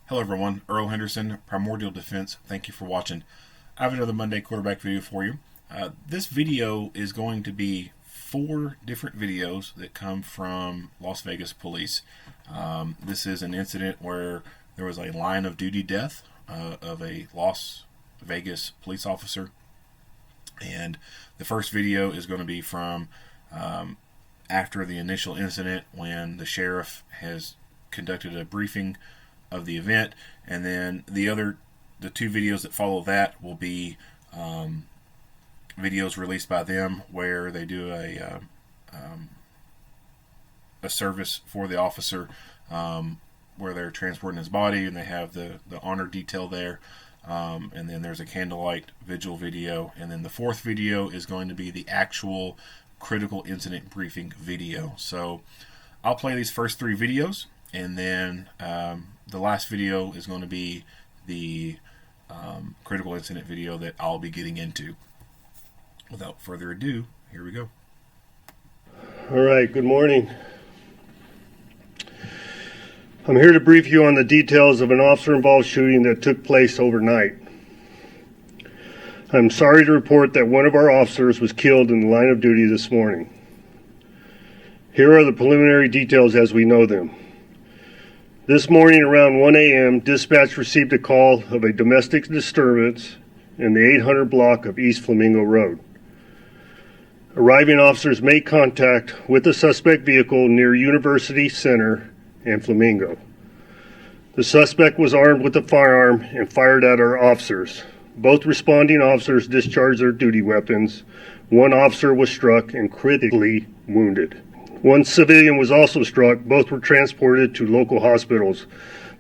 Hello everyone, Earl Henderson, Primordial Defense. Thank you for watching. I have another Monday quarterback video for you. This video is going to be 4 different videos that come from Las Vegas police. This is an incident where there was a line of duty death of a Las Vegas police officer. And the first video is going to be from after the initial incident when the sheriff has conducted a briefing of the event, and then the 2 videos that follow that will be videos released by them where they do a service for the officer, where they're transporting his body and they have the honor detail there, and then there's a candlelight vigil video, and then the 4th video is going to be the actual critical incident briefing video. So I'll play these first 3 videos, and then the last video is going to be the critical incident video that I'll be getting into. Without further ado, here we go. All right, good morning. I'm here to brief you on the details of an officer-involved shooting that took place overnight. I'm sorry to report that one of our officers was killed in the line of duty this morning. Here are the preliminary details as we know them. This morning around 1 a.m., dispatch received a call of a domestic disturbance in the 800 block of East Flamingo Road. Arriving officers made contact with the suspect vehicle near University Center and Flamingo. The suspect was armed with a firearm and fired at our officers. Both responding officers discharged their duty weapons. One officer was struck and critically wounded. One civilian was also struck. Both were transported to local hospitals.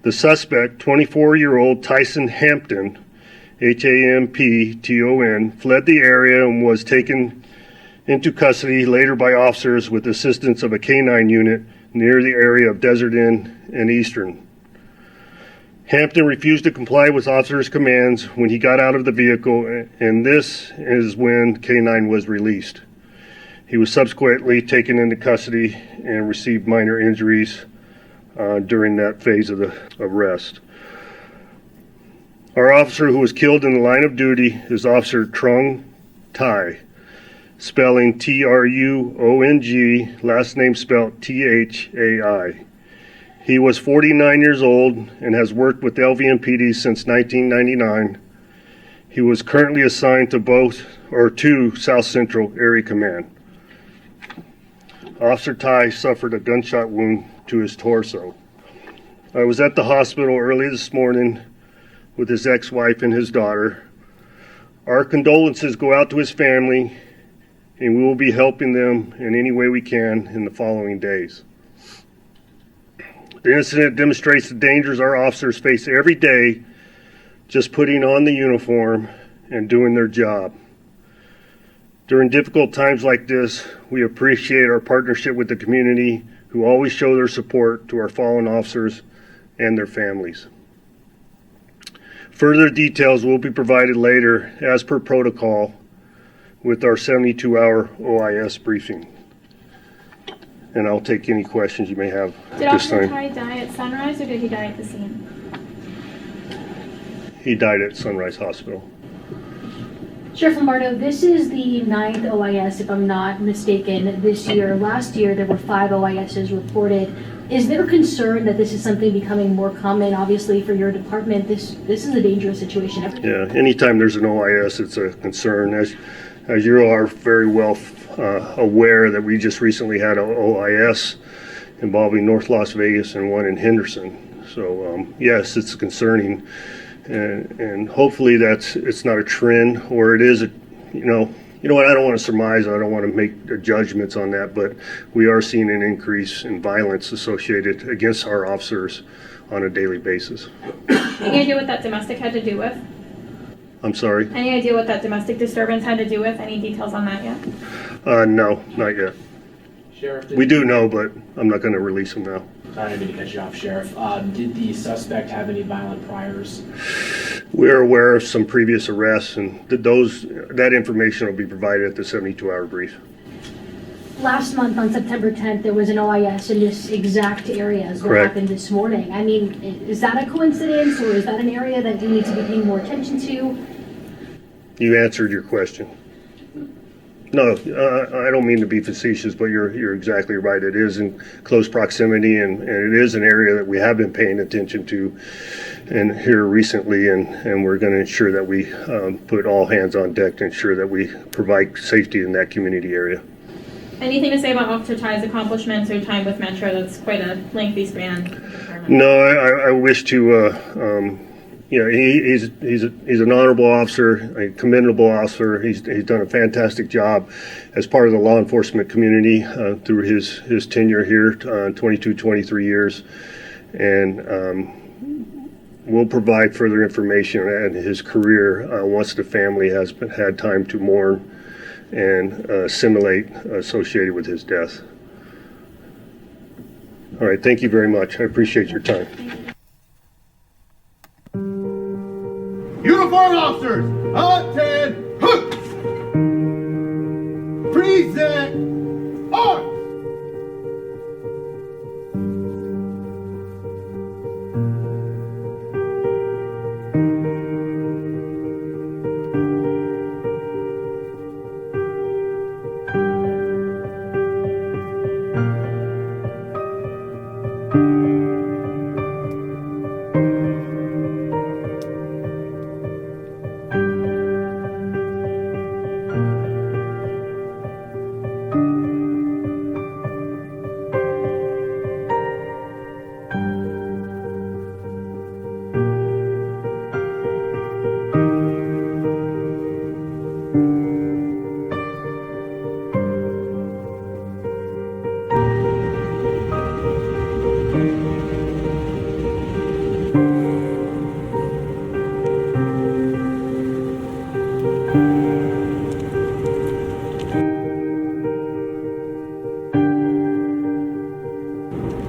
The suspect, 24-year-old Tyson Hampton, Hampton, fled the area and was taken into custody later by officers with assistance of a K-9 unit near the area of Desert Inn and Eastern. Hampton refused to comply with officers' commands when he got out of the vehicle, and this is when K-9 was released. He was subsequently taken into custody and received minor injuries during that phase of the arrest. Our officer who was killed in the line of duty is Officer Truong Thai, spelling Truong, last name spelled Thai. He was 49 years old and has worked with LVMPD since 1999. He was currently assigned to South Central Area Command. Officer Thai suffered a gunshot wound to his torso. I was at the hospital early this morning with his ex-wife and his daughter. Our condolences go out to his family, and we will be helping them in any way we can in the following days. The incident demonstrates the dangers our officers face every day just putting on the uniform and doing their job. During difficult times like this, we appreciate our partnership with the community who always show their support to our fallen officers and their families. Further details will be provided later as per protocol with our 72-hour OIS briefing. And I'll take any questions you may have Did at this Officer time. Thai die at Sunrise, or did he die at the scene? He died at Sunrise Hospital. Sheriff Lombardo, this is the 9th OIS, if I'm not mistaken, this year. Last year, there were 5 OISs reported. Is there concern that this is something becoming more common? Obviously, for your department, this is a dangerous situation. Yeah, anytime there's an OIS, it's a concern. As you are very well aware that we just recently had an OIS involving North Las Vegas and one in Henderson. So yes, it's concerning, and hopefully it's not a trend, or it is you know what, I don't want to surmise, I don't want to make judgments on that, but we are seeing an increase in violence associated against our officers on a daily basis. Any idea what that domestic had to do with? I'm sorry? Any idea what that domestic disturbance had to do with? Any details on that yet? No, not yet. Sheriff, We do know, but I'm not going to release them now. I didn't mean to cut you off, Sheriff. Did the suspect have any violent priors? We're aware of some previous arrests, and that information will be provided at the 72-hour brief. last month on September 10th, there was an OIS in this exact area as what Correct. happened this morning. I mean, is that a coincidence, or is that an area that you need to be paying more attention to? You answered your question. No, I don't mean to be facetious, but you're exactly right. It is in close proximity, and it is an area that we have been paying attention to and here recently, and we're going to ensure that we put all hands on deck to ensure that we provide safety in that community area. Anything to say about Officer Ty's accomplishments or time with Metro? That's quite a lengthy span. No, I wish to. He's an honorable officer, a commendable officer. He's done a fantastic job as part of the law enforcement community through his tenure here, 23 years, and we'll provide further information on his career once the family has had time to mourn and assimilate associated with his death. All right, thank you very much. I appreciate your time. Uniformed officers, attend, hook! Present, arms!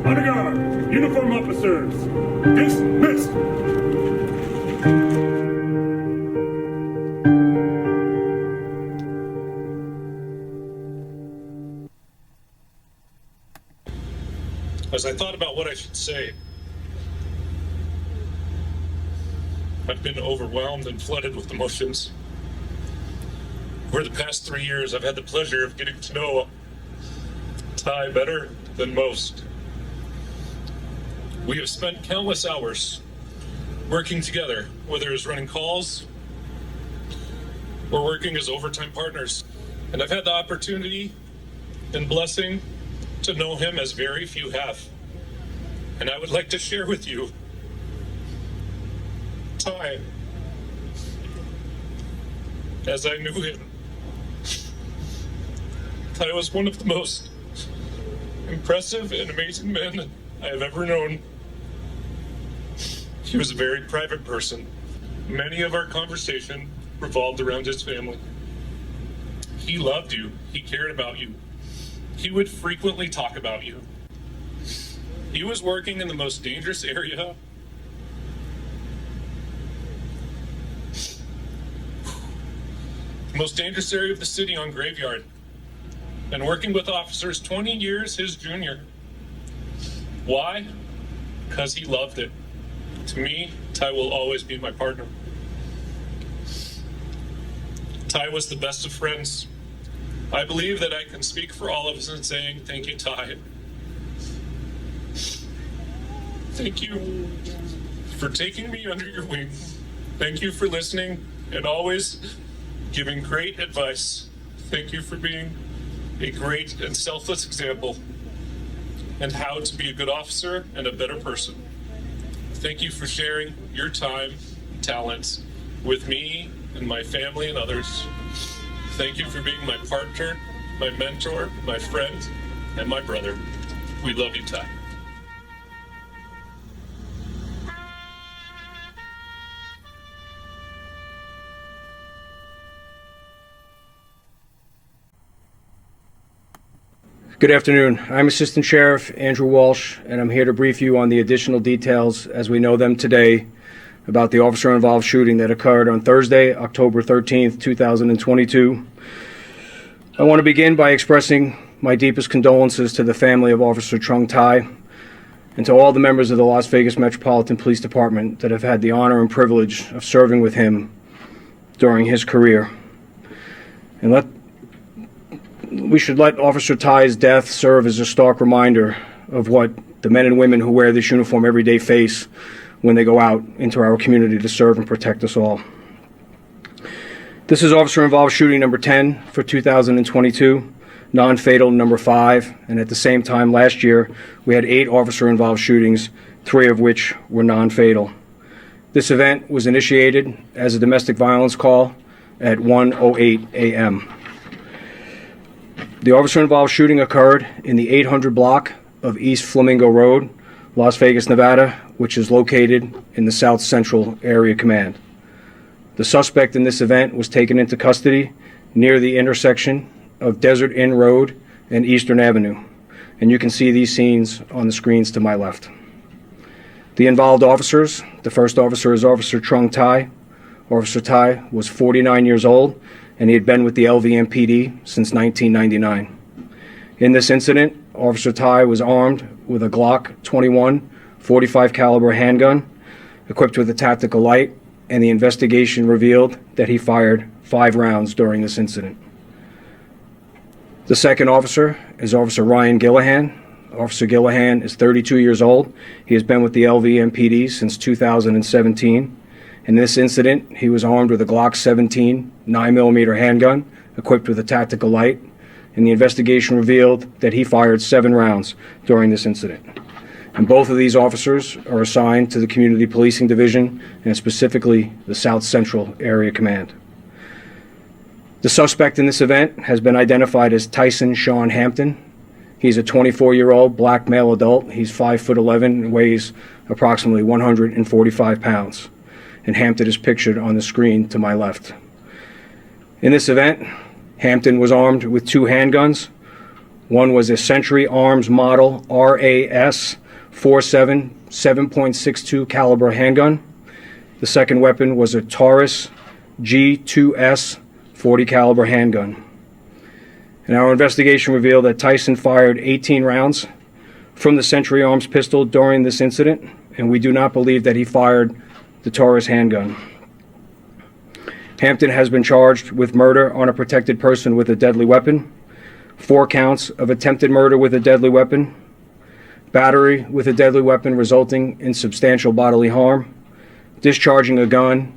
Under guard, uniform officers, dismissed. As I thought about what I should say, I've been overwhelmed and flooded with emotions. For the past 3 years, I've had the pleasure of getting to know Ty better than most. We have spent countless hours working together, whether it's running calls or working as overtime partners. And I've had the opportunity and blessing to know him as very few have. And I would like to share with you, Ty, as I knew him, Ty was one of the most impressive and amazing men I have ever known. He was a very private person. Many of our conversation revolved around his family. He loved you. He cared about you. He would frequently talk about you. He was working in the most dangerous area of the city on Graveyard, and working with officers 20 years his junior. Why? Because he loved it. To me, Ty will always be my partner. Ty was the best of friends. I believe that I can speak for all of us in saying thank you, Ty. Thank you for taking me under your wing. Thank you for listening and always giving great advice. Thank you for being a great and selfless example and how to be a good officer and a better person. Thank you for sharing your time and talents with me and my family and others. Thank you for being my partner, my mentor, my friend, and my brother. We love you, Ty. Good afternoon. I'm Assistant Sheriff Andrew Walsh, and I'm here to brief you on the additional details as we know them today about the officer-involved shooting that occurred on Thursday, October 13th, 2022. I want to begin by expressing my deepest condolences to the family of Officer Truong Tai and to all the members of the Las Vegas Metropolitan Police Department that have had the honor and privilege of serving with him during his career. And we should let Officer Tai's death serve as a stark reminder of what the men and women who wear this uniform every day face when they go out into our community to serve and protect us all. This is officer-involved shooting number 10 for 2022, non-fatal number 5, and at the same time last year we had 8 officer-involved shootings, 3 of which were non-fatal. This event was initiated as a domestic violence call at 1:08 a.m. The officer-involved shooting occurred in the 800 block of East Flamingo Road, Las Vegas, Nevada, which is located in the South Central Area Command. The suspect in this event was taken into custody near the intersection of Desert Inn Road and Eastern Avenue, and you can see these scenes on the screens to my left. The involved officers, the first officer is Officer Truong Tai. Officer Tai was 49 years old, and he had been with the LVMPD since 1999. In this incident, Officer Tai was armed with a Glock 21 .45 caliber handgun, equipped with a tactical light, and the investigation revealed that he fired 5 rounds during this incident. The second officer is Officer Ryan Gillihan. Officer Gillihan is 32 years old. He has been with the LVMPD since 2017. In this incident, he was armed with a Glock 17 9mm handgun, equipped with a tactical light, and the investigation revealed that he fired 7 rounds during this incident. And both of these officers are assigned to the Community Policing Division, and specifically the South Central Area Command. The suspect in this event has been identified as Tyson Hampton. He's a 24-year-old black male adult. He's 5'11" and weighs approximately 145 pounds. And Hampton is pictured on the screen to my left. In this event, Hampton was armed with 2 handguns. One was a Century Arms Model RAS 47 7.62 caliber handgun. The second weapon was a Taurus G2S 40 caliber handgun. And our investigation revealed that Tyson fired 18 rounds from the Century Arms pistol during this incident, and we do not believe that he fired the Taurus handgun. Hampton has been charged with murder on a protected person with a deadly weapon, 4 counts of attempted murder with a deadly weapon, battery with a deadly weapon resulting in substantial bodily harm, discharging a gun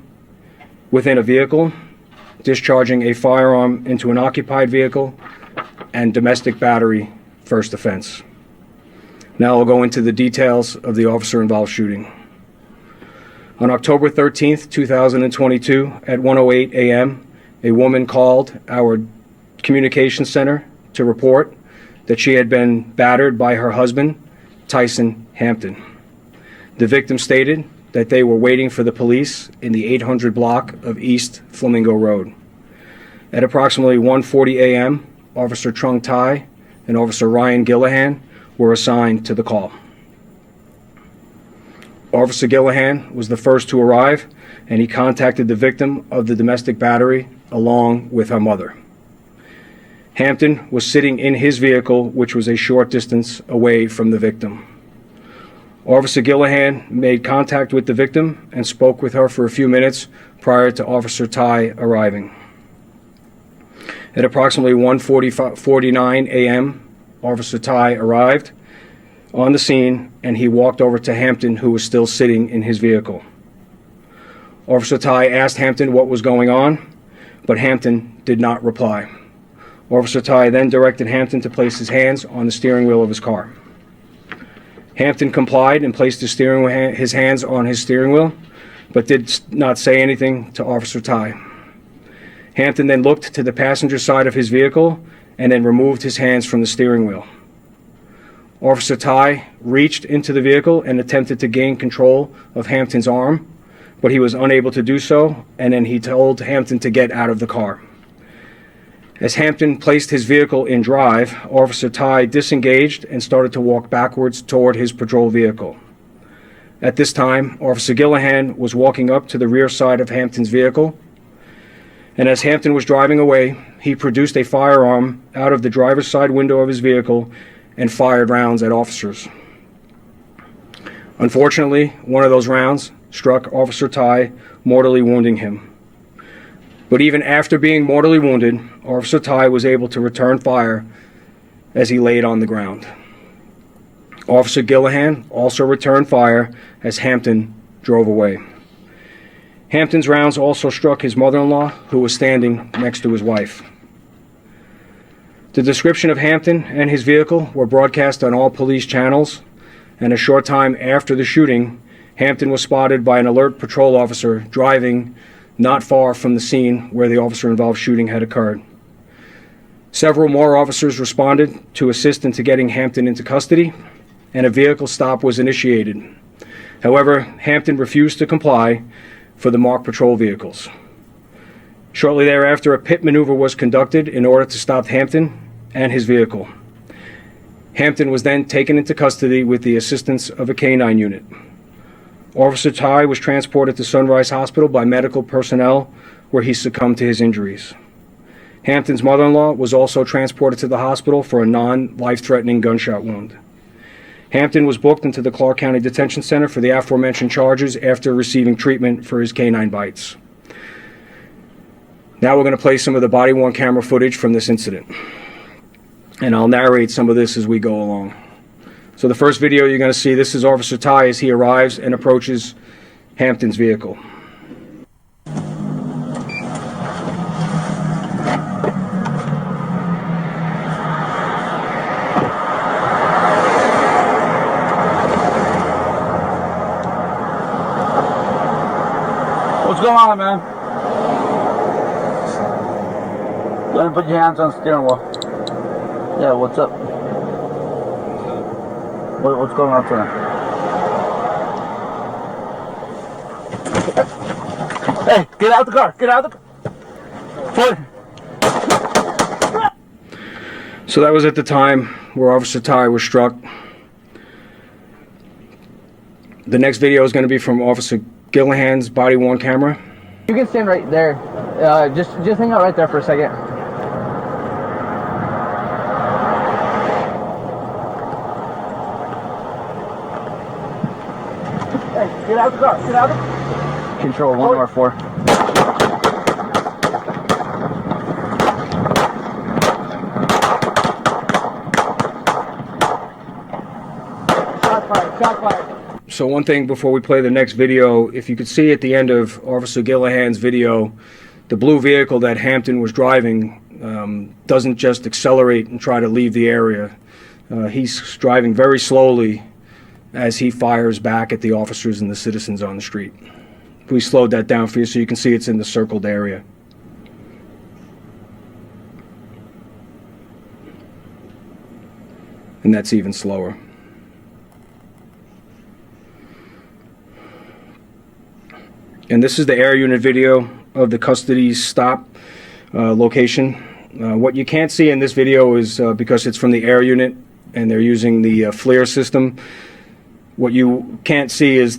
within a vehicle, discharging a firearm into an occupied vehicle, and domestic battery first offense. Now I'll go into the details of the officer-involved shooting. On October 13th, 2022, at 1:08 a.m., a woman called our communications center to report that she had been battered by her husband, Tyson Hampton. The victim stated that they were waiting for the police in the 800 block of East Flamingo Road. At approximately 1:40 a.m., Officer Truong Tai and Officer Ryan Gillihan were assigned to the call. Officer Gillihan was the first to arrive, and he contacted the victim of the domestic battery along with her mother. Hampton was sitting in his vehicle, which was a short distance away from the victim. Officer Gillihan made contact with the victim and spoke with her for a few minutes prior to Officer Tai arriving. At approximately 1:49 a.m., Officer Tai arrived on the scene, and he walked over to Hampton, who was still sitting in his vehicle. Officer Tai asked Hampton what was going on, but Hampton did not reply. Officer Tai then directed Hampton to place his hands on the steering wheel of his car. Hampton complied and placed his hands on his steering wheel, but did not say anything to Officer Tai. Hampton then looked to the passenger side of his vehicle and then removed his hands from the steering wheel. Officer Tai reached into the vehicle and attempted to gain control of Hampton's arm, but he was unable to do so, and then he told Hampton to get out of the car. As Hampton placed his vehicle in drive, Officer Tai disengaged and started to walk backwards toward his patrol vehicle. At this time, Officer Gillihan was walking up to the rear side of Hampton's vehicle, and as Hampton was driving away, he produced a firearm out of the driver's side window of his vehicle and fired rounds at officers. Unfortunately, one of those rounds struck Officer Ty, mortally wounding him. But even after being mortally wounded, Officer Ty was able to return fire as he laid on the ground. Officer Gillihan also returned fire as Hampton drove away. Hampton's rounds also struck his mother-in-law, who was standing next to his wife. The description of Hampton and his vehicle were broadcast on all police channels, and a short time after the shooting, Hampton was spotted by an alert patrol officer driving not far from the scene where the officer-involved shooting had occurred. Several more officers responded to assist into getting Hampton into custody, and a vehicle stop was initiated. However, Hampton refused to comply for the marked patrol vehicles. Shortly thereafter, a pit maneuver was conducted in order to stop Hampton and his vehicle. Hampton was then taken into custody with the assistance of a canine unit. Officer Ty was transported to Sunrise Hospital by medical personnel, where he succumbed to his injuries. Hampton's mother-in-law was also transported to the hospital for a non-life-threatening gunshot wound. Hampton was booked into the Clark County Detention Center for the aforementioned charges after receiving treatment for his canine bites. Now we're going to play some of the body-worn camera footage from this incident, and I'll narrate some of this as we go along. So the first video you're going to see, this is Officer Ty as he arrives and approaches Hampton's vehicle. What's going on, man? Go ahead and put your hands on the steering wheel. Yeah, what's up? What's going on, sir? Hey, get out of the car! Get out of the car! So that was at the time where Officer Ty was struck. The next video is going to be from Officer Gillihan's body-worn camera. You can stand right there. Just hang out right there for a second. Hey, get out of the car. Get out of the car. Control 1R4. Shot fired. Shot fired. So one thing before we play the next video, if you could see at the end of Officer Gillihan's video, the blue vehicle that Hampton was driving doesn't just accelerate and try to leave the area. He's driving very slowly as he fires back at the officers and the citizens on the street. We slowed that down for you so you can see it's in the circled area. And that's even slower. And this is the air unit video of the custody stop location. What you can't see in this video is because it's from the air unit and they're using the FLIR system. What you can't see is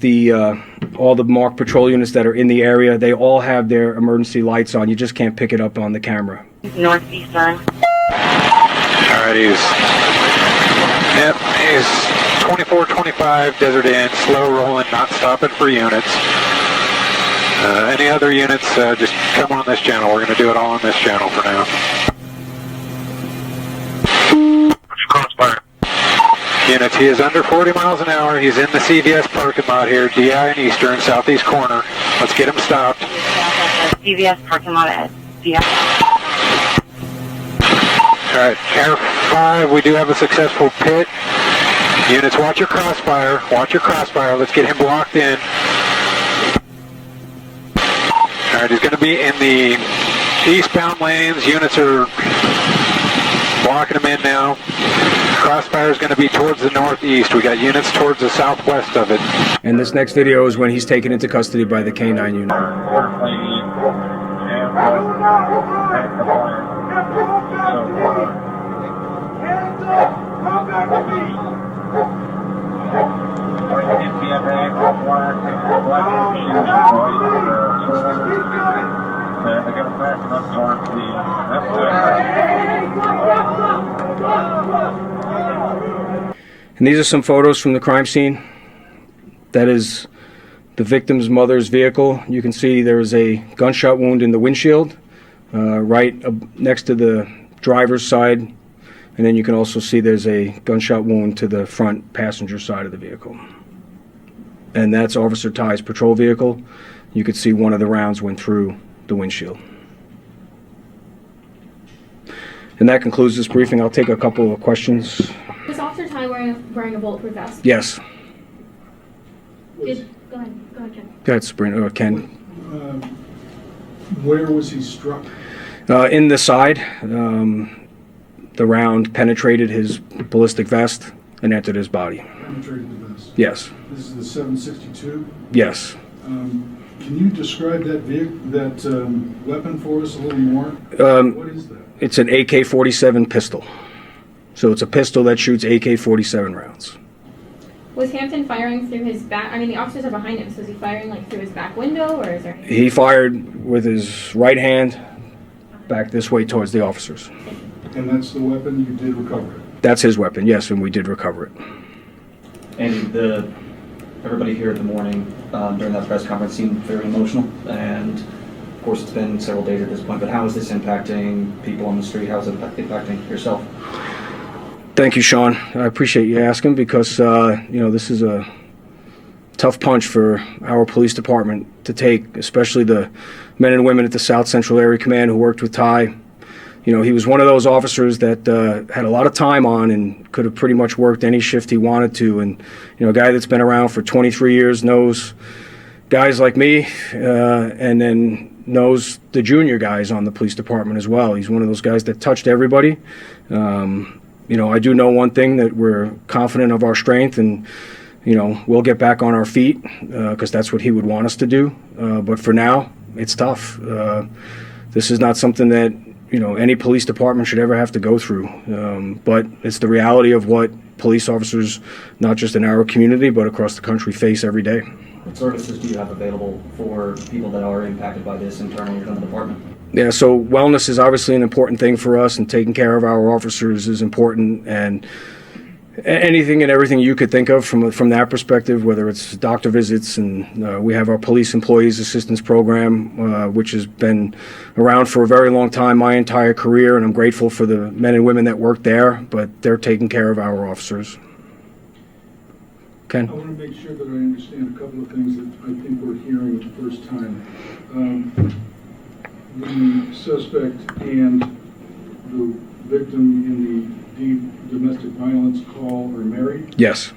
all the marked patrol units that are in the area. They all have their emergency lights on. You just can't pick it up on the camera. Northeastern. Alright, yep, he's 2425 Desert Inn, slow rolling, not stopping for units. Any other units, just come on this channel. We're going to do it all on this channel for now. Crossfire. Units, he is under 40 miles an hour. He's in the CVS parking lot here, DI and Eastern, southeast corner. Let's get him stopped. CVS parking lot at DI. Alright, Air 5, we do have a successful pit. Units, watch your crossfire. Watch your crossfire. Let's get him blocked in. Alright, he's going to be in the eastbound lanes. Units are blocking him in now. Crossfire is going to be towards the northeast. We got units towards the southwest of it. And this next video is when he's taken into custody by the K9 unit. backing up towards the And these are some photos from the crime scene. That is the victim's mother's vehicle. You can see there is a gunshot wound in the windshield, right next to the driver's side. And then you can also see there's a gunshot wound to the front passenger side of the vehicle. And that's Officer Ty's patrol vehicle. You could see one of the rounds went through the windshield. And that concludes this briefing. I'll take a couple of questions. Was Officer Ty wearing a bulletproof vest? Yes. Go ahead, Ken. Go ahead, Sabrina, or Ken. Where was he struck? In the side. The round penetrated his ballistic vest and entered his body. Penetrated the vest? Yes. This is the 762? Yes. Can you describe that weapon for us a little more? What is that? It's an AK-47 pistol. So it's a pistol that shoots AK-47 rounds. Was Hampton firing through his back? I mean, the officers are behind him, so is he firing like through his back window, or is there? He fired with his right hand back this way towards the officers. And that's the weapon you did recover it? That's his weapon, yes, and we did recover it. And everybody here at the morning during that press conference seemed very emotional, and of course it's been several days at this point, but how is this impacting people on the street? How is it impacting yourself? Thank you, Sean. I appreciate you asking, because this is a tough punch for our police department to take, especially the men and women at the South Central Area Command who worked with Ty. He was one of those officers that had a lot of time on and could have pretty much worked any shift he wanted to. And, a guy that's been around for 23 years knows guys like me, and then knows the junior guys on the police department as well. He's one of those guys that touched everybody. I do know one thing, that we're confident of our strength, and, we'll get back on our feet, because that's what he would want us to do. But for now, it's tough. This is not something that any police department should ever have to go through. But it's the reality of what police officers, not just in our community, but across the country, face every day. What services do you have available for people that are impacted by this internally within the department? Yeah, so wellness is obviously an important thing for us, and taking care of our officers is important, and anything and everything you could think of from that perspective, whether it's doctor visits, and we have our police employees assistance program, which has been around for a very long time, my entire career, and I'm grateful for the men and women that work there, but they're taking care of our officers. Ken? I want to make sure that I understand a couple of things that I think we're hearing the first time. The suspect and the victim in the domestic violence call are married? Yes.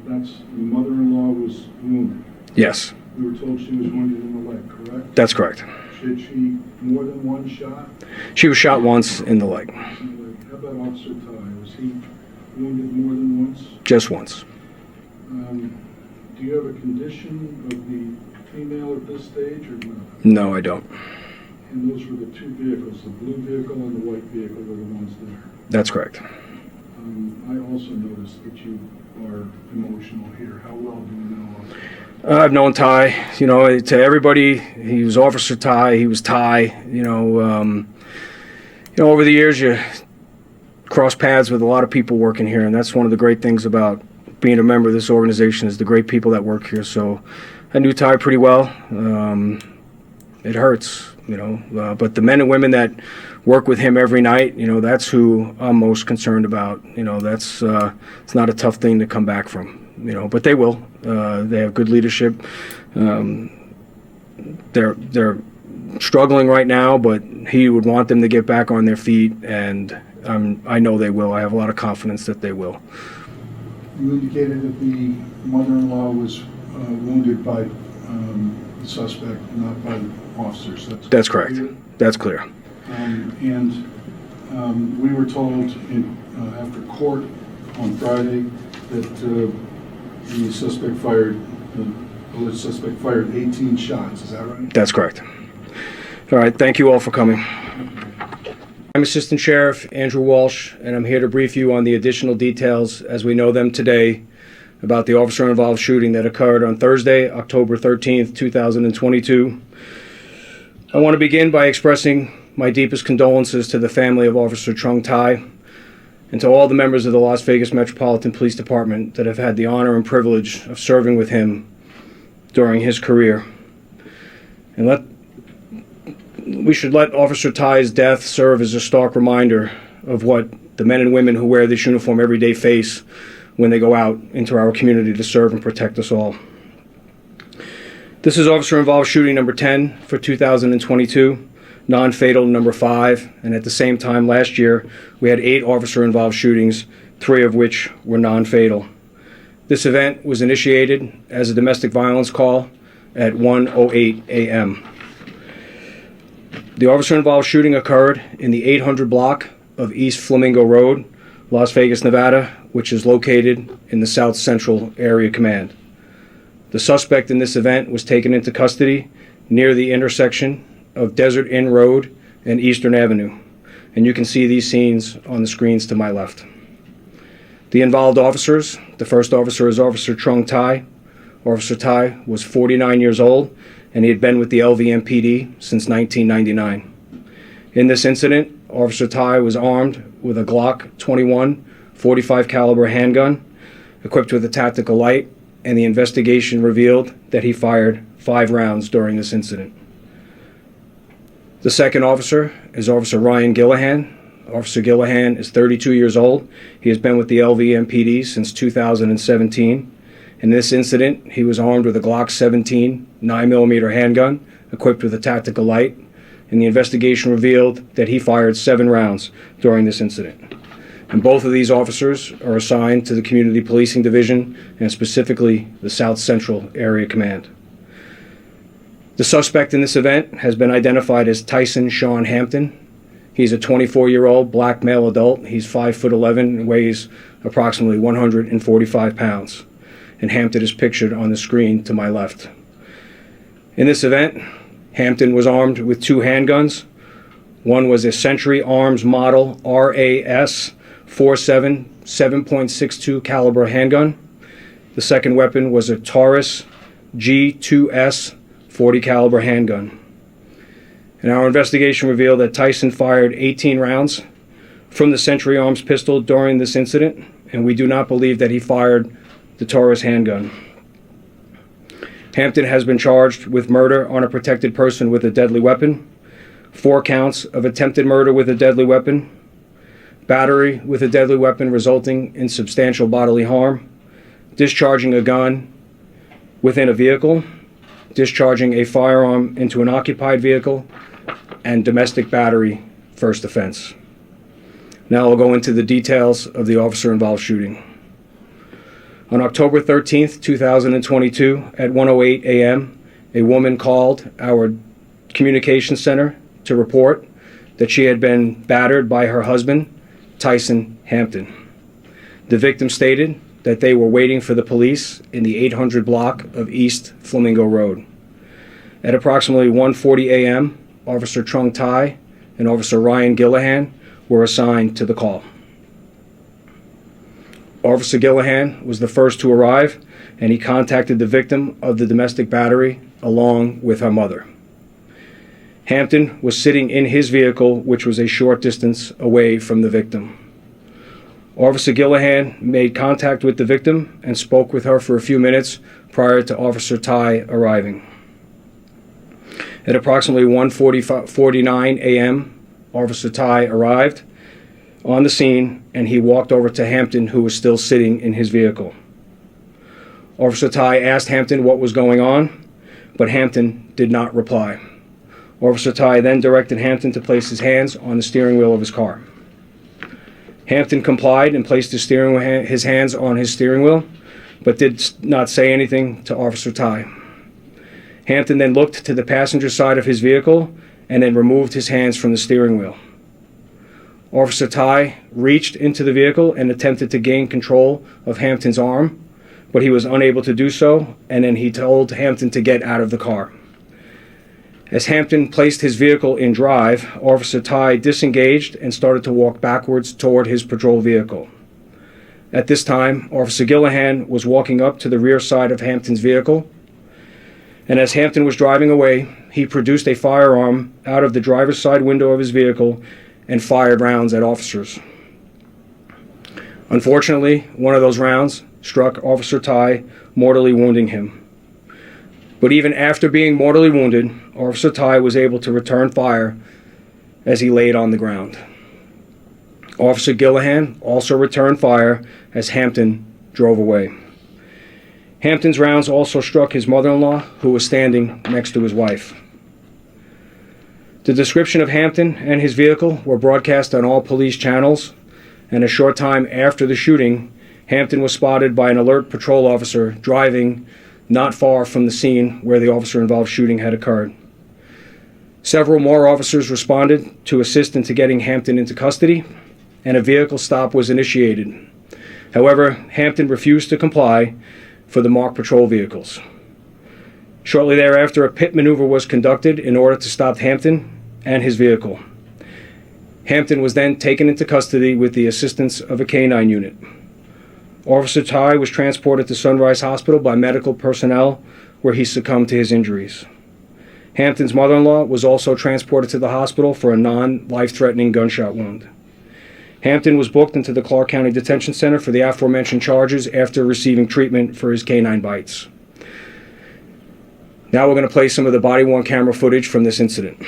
That's the mother-in-law was wounded? Yes. We were told she was wounded in the leg, correct? That's correct. Did she more than one shot? She was shot once in the leg. How about Officer Ty? Was he wounded more than once? Just once. Do you have a condition of the female at this stage, or not? No, I don't. And those were the two vehicles, the blue vehicle and the white vehicle were the ones there? That's correct. I also noticed that you are emotional here. How well do you know of? I've known Ty, to everybody. He was Officer Ty. He was Ty. Over the years, you cross paths with a lot of people working here, and that's one of the great things about being a member of this organization, is the great people that work here. So I knew Ty pretty well. It hurts, but the men and women that work with him every night, that's who I'm most concerned about. That's it's not a tough thing to come back from, but they will. They have good leadership. They're struggling right now, but he would want them to get back on their feet, and I know they will. I have a lot of confidence that they will. You indicated that the mother-in-law was wounded by the suspect, not by the officers. That's correct. That's clear. We were told after court on Friday that the alleged suspect fired 18 shots. Is that right? That's correct. All right. Thank you all for coming. I'm Assistant Sheriff Andrew Walsh, and I'm here to brief you on the additional details as we know them today about the officer-involved shooting that occurred on Thursday, October 13th, 2022. I want to begin by expressing my deepest condolences to the family of Officer Truong Tai and to all the members of the Las Vegas Metropolitan Police Department that have had the honor and privilege of serving with him during his career. And we should let Officer Tai's death serve as a stark reminder of what the men and women who wear this uniform every day face when they go out into our community to serve and protect us all. This is officer-involved shooting number 10 for 2022, non-fatal number 5, and at the same time last year we had 8 officer-involved shootings, 3 of which were non-fatal. This event was initiated as a domestic violence call at 1:08 a.m. The officer-involved shooting occurred in the 800 block of East Flamingo Road, Las Vegas, Nevada, which is located in the South Central Area Command. The suspect in this event was taken into custody near the intersection of Desert Inn Road and Eastern Avenue, and you can see these scenes on the screens to my left. The involved officers, the first officer is Officer Truong Tai. Officer Tai was 49 years old, and he had been with the LVMPD since 1999. In this incident, Officer Tai was armed with a Glock 21 .45 caliber handgun, equipped with a tactical light, and the investigation revealed that he fired 5 rounds during this incident. The second officer is Officer Ryan Gillahan. Officer Gillahan is 32 years old. He has been with the LVMPD since 2017. In this incident, he was armed with a Glock 17 9mm handgun, equipped with a tactical light, and the investigation revealed that he fired 7 rounds during this incident. And both of these officers are assigned to the Community Policing Division and specifically the South Central Area Command. The suspect in this event has been identified as Tyson Hampton. He's a 24-year-old black male adult. He's 5'11" and weighs approximately 145 pounds. And Hampton is pictured on the screen to my left. In this event, Hampton was armed with 2 handguns. One was a Century Arms Model RAS 47 7.62 caliber handgun. The second weapon was a Taurus G2S 40 caliber handgun. And our investigation revealed that Tyson fired 18 rounds from the Century Arms pistol during this incident, and we do not believe that he fired the Taurus handgun. Hampton has been charged with murder on a protected person with a deadly weapon, 4 counts of attempted murder with a deadly weapon, battery with a deadly weapon resulting in substantial bodily harm, discharging a gun within a vehicle, discharging a firearm into an occupied vehicle, and domestic battery first offense. Now I'll go into the details of the officer-involved shooting. On October 13th, 2022, at 1:08 a.m., a woman called our communications center to report that she had been battered by her husband, Tyson Hampton. The victim stated that they were waiting for the police in the 800 block of East Flamingo Road. At approximately 1:40 a.m., Officer Truong Tai and Officer Ryan Gillahan were assigned to the call. Officer Gillahan was the first to arrive, and he contacted the victim of the domestic battery along with her mother. Hampton was sitting in his vehicle, which was a short distance away from the victim. Officer Gillahan made contact with the victim and spoke with her for a few minutes prior to Officer Tai arriving. At approximately 1:49 a.m., Officer Tai arrived on the scene, and he walked over to Hampton, who was still sitting in his vehicle. Officer Tai asked Hampton what was going on, but Hampton did not reply. Officer Tai then directed Hampton to place his hands on the steering wheel of his car. Hampton complied and placed his hands on his steering wheel, but did not say anything to Officer Tai. Hampton then looked to the passenger side of his vehicle and then removed his hands from the steering wheel. Officer Tai reached into the vehicle and attempted to gain control of Hampton's arm, but he was unable to do so, and then he told Hampton to get out of the car. As Hampton placed his vehicle in drive, Officer Tai disengaged and started to walk backwards toward his patrol vehicle. At this time, Officer Gillahan was walking up to the rear side of Hampton's vehicle, and as Hampton was driving away, he produced a firearm out of the driver's side window of his vehicle and fired rounds at officers. Unfortunately, one of those rounds struck Officer Ty, mortally wounding him. But even after being mortally wounded, Officer Ty was able to return fire as he laid on the ground. Officer Gillihan also returned fire as Hampton drove away. Hampton's rounds also struck his mother-in-law, who was standing next to his wife. The description of Hampton and his vehicle were broadcast on all police channels, and a short time after the shooting, Hampton was spotted by an alert patrol officer driving not far from the scene where the officer-involved shooting had occurred. Several more officers responded to assist into getting Hampton into custody, and a vehicle stop was initiated. However, Hampton refused to comply for the marked patrol vehicles. Shortly thereafter, a pit maneuver was conducted in order to stop Hampton and his vehicle. Hampton was then taken into custody with the assistance of a canine unit. Officer Ty was transported to Sunrise Hospital by medical personnel, where he succumbed to his injuries. Hampton's mother-in-law was also transported to the hospital for a non-life-threatening gunshot wound. Hampton was booked into the Clark County Detention Center for the aforementioned charges after receiving treatment for his canine bites. Now we're going to play some of the body-worn camera footage from this incident.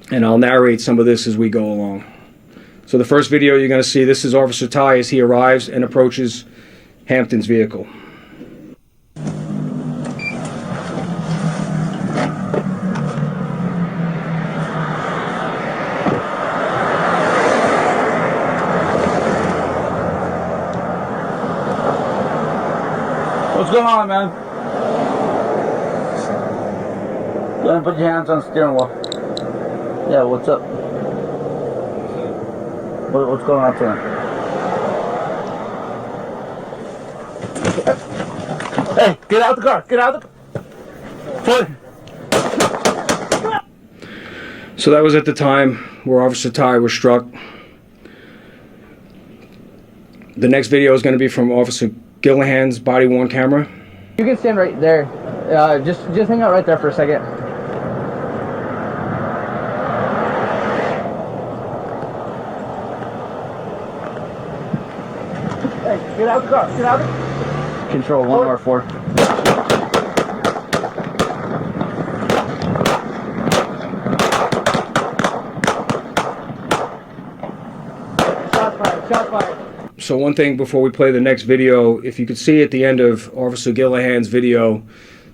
And I'll narrate some of this as we go along. So the first video you're going to see, this is Officer Ty as he arrives and approaches Hampton's vehicle. What's going on, man? Go ahead and put your hands on the steering wheel. Yeah, what's up? What's going on today? Hey, get out of the car! Get out of the car! So that was at the time where Officer Ty was struck. The next video is going to be from Officer Gillihan's body-worn camera. You can stand right there. Just hang out right there for a second. Hey, get out of the car. Get out of the car. Control 1R4. Shots fired. Shots fired. So one thing before we play the next video, if you could see at the end of Officer Gillihan's video,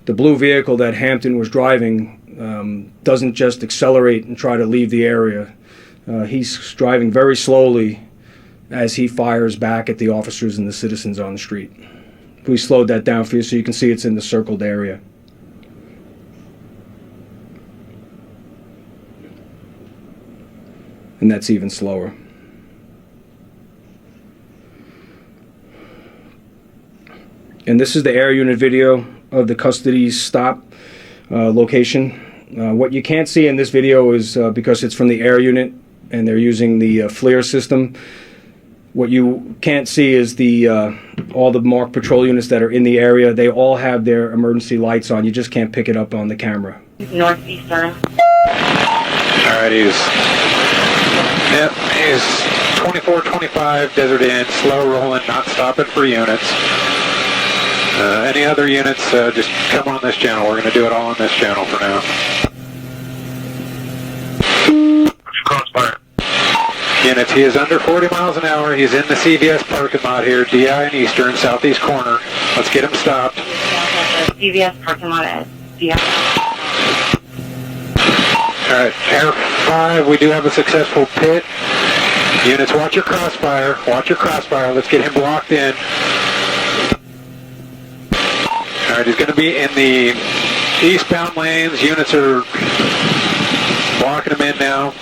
the blue vehicle that Hampton was driving doesn't just accelerate and try to leave the area. He's driving very slowly as he fires back at the officers and the citizens on the street. We slowed that down for you so you can see it's in the circled area. And that's even slower. And this is the air unit video of the custody stop location. What you can't see in this video is because it's from the air unit and they're using the FLIR system. What you can't see is all the marked patrol units that are in the area. They all have their emergency lights on. You just can't pick it up on the camera. Northeastern. Alright, he's 2425 Desert Inn, slow rolling, not stopping for units. Any other units, just come on this channel. We're going to do it all on this channel for now. Crossfire. Units, he is under 40 miles an hour. He's in the CVS parking lot here, DI and Eastern, southeast corner. Let's get him stopped. CVS parking lot at DI. Alright, Air 5, we do have a successful pit. Units, watch your crossfire. Watch your crossfire. Let's get him blocked in. Alright, he's going to be in the eastbound lanes. Units are blocking him in now.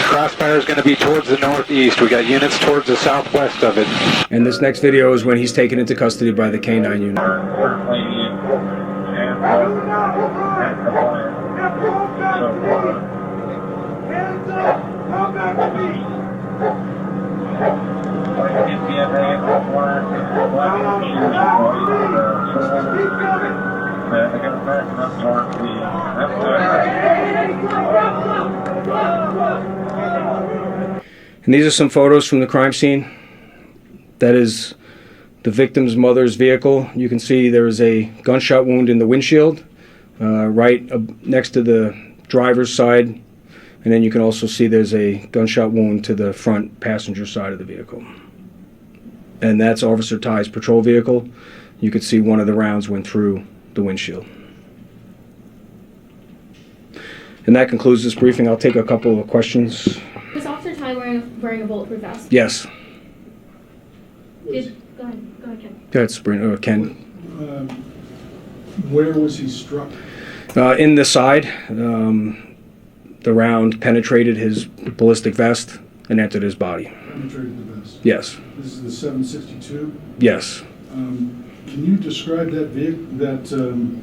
Crossfire is going to be towards the northeast. We got units towards the southwest of it. And this next video is when he's taken into custody by the K9 unit. And these are some photos from the crime scene. That is the victim's mother's vehicle. You can see there is a gunshot wound in the windshield, right next to the driver's side. And then you can also see there's a gunshot wound to the front passenger side of the vehicle. And that's Officer Ty's patrol vehicle. You could see one of the rounds went through the windshield. And that concludes this briefing. I'll take a couple of questions. Was Officer Ty wearing a bulletproof vest? Yes. Go ahead, Ken. Go ahead, Sabrina, Ken. Where was he struck? In the side. The round penetrated his ballistic vest and entered his body. Penetrated the vest? Yes. This is the 762? Yes. Can you describe that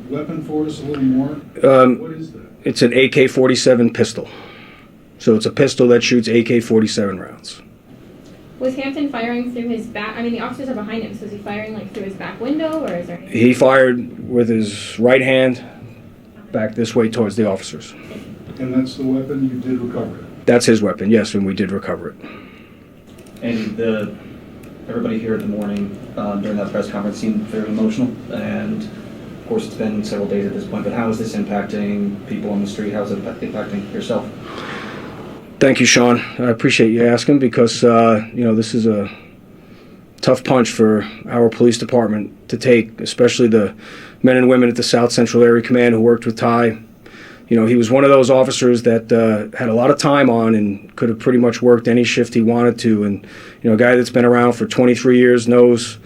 weapon for us a little more? What is that? It's an AK-47 pistol. So it's a pistol that shoots AK-47 rounds. Was Hampton firing through his back? I mean, the officers are behind him, so is he firing like through his back window, or is there anything? He fired with his right hand back this way towards the officers. And that's the weapon you did recover it? That's his weapon, yes, and we did recover it. And everybody here at the morning during that press conference seemed very emotional, and of course it's been several days at this point, but how is this impacting people on the street? How is it impacting yourself? Thank you, Sean. I appreciate you asking because, this is a tough punch for our police department to take, especially the men and women at the South Central Area Command who worked with Ty. He was one of those officers that had a lot of time on and could have pretty much worked any shift he wanted to. And, a guy that's been around for 23 years knows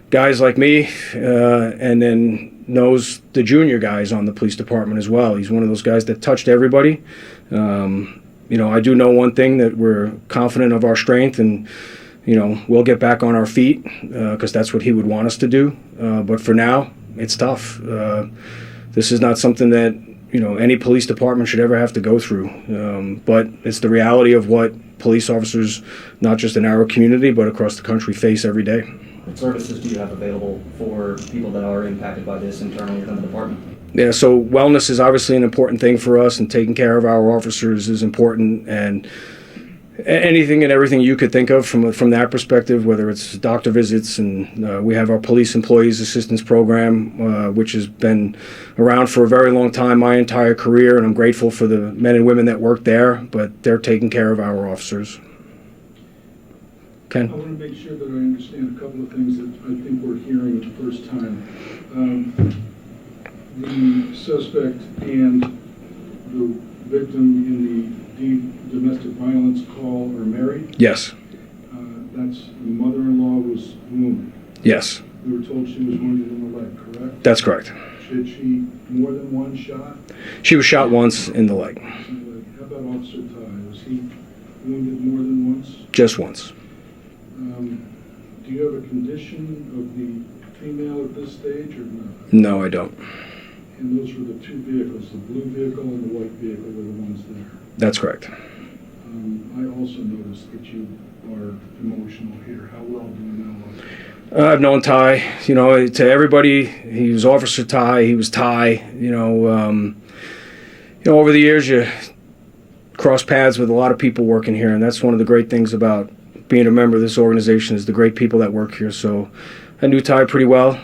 guys like me and then knows the junior guys on the police department as well. He's one of those guys that touched everybody. I do know one thing, that we're confident of our strength and, we'll get back on our feet because that's what he would want us to do. But for now, it's tough. This is not something that, any police department should ever have to go through. But it's the reality of what police officers, not just in our community, but across the country, face every day. What services do you have available for people that are impacted by this internally within the department? Yeah, so wellness is obviously an important thing for us, and taking care of our officers is important, and anything and everything you could think of from that perspective, whether it's doctor visits, and we have our police employees assistance program, which has been around for a very long time, my entire career, and I'm grateful for the men and women that work there, but they're taking care of our officers. Ken? I want to make sure that I understand a couple of things that I think we're hearing the first time. The suspect and the victim in the domestic violence call are married? Yes. That's the mother-in-law was wounded? Yes. We were told she was wounded in the leg, correct? That's correct. Did she more than one shot? She was shot once in the leg. How about Officer Ty? Was he wounded more than once? Just once. Do you have a condition of the female at this stage or not? No, I don't. And those were the two vehicles, the blue vehicle and the white vehicle were the ones there? That's correct. I also noticed that you are emotional here. How well do you know of? I've known Ty, to everybody. He was Officer Ty. He was Ty. Over the years, you cross paths with a lot of people working here, and that's one of the great things about being a member of this organization is the great people that work here. So I knew Ty pretty well.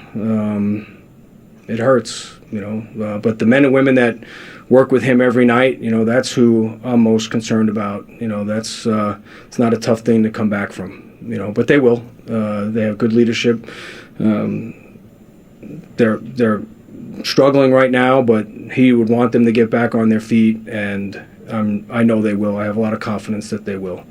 It hurts, but the men and women that work with him every night, that's who I'm most concerned about. That's it's not a tough thing to come back from, but they will. They have good leadership. They're struggling right now, but he would want them to get back on their feet, and I know they will. I have a lot of confidence that they will.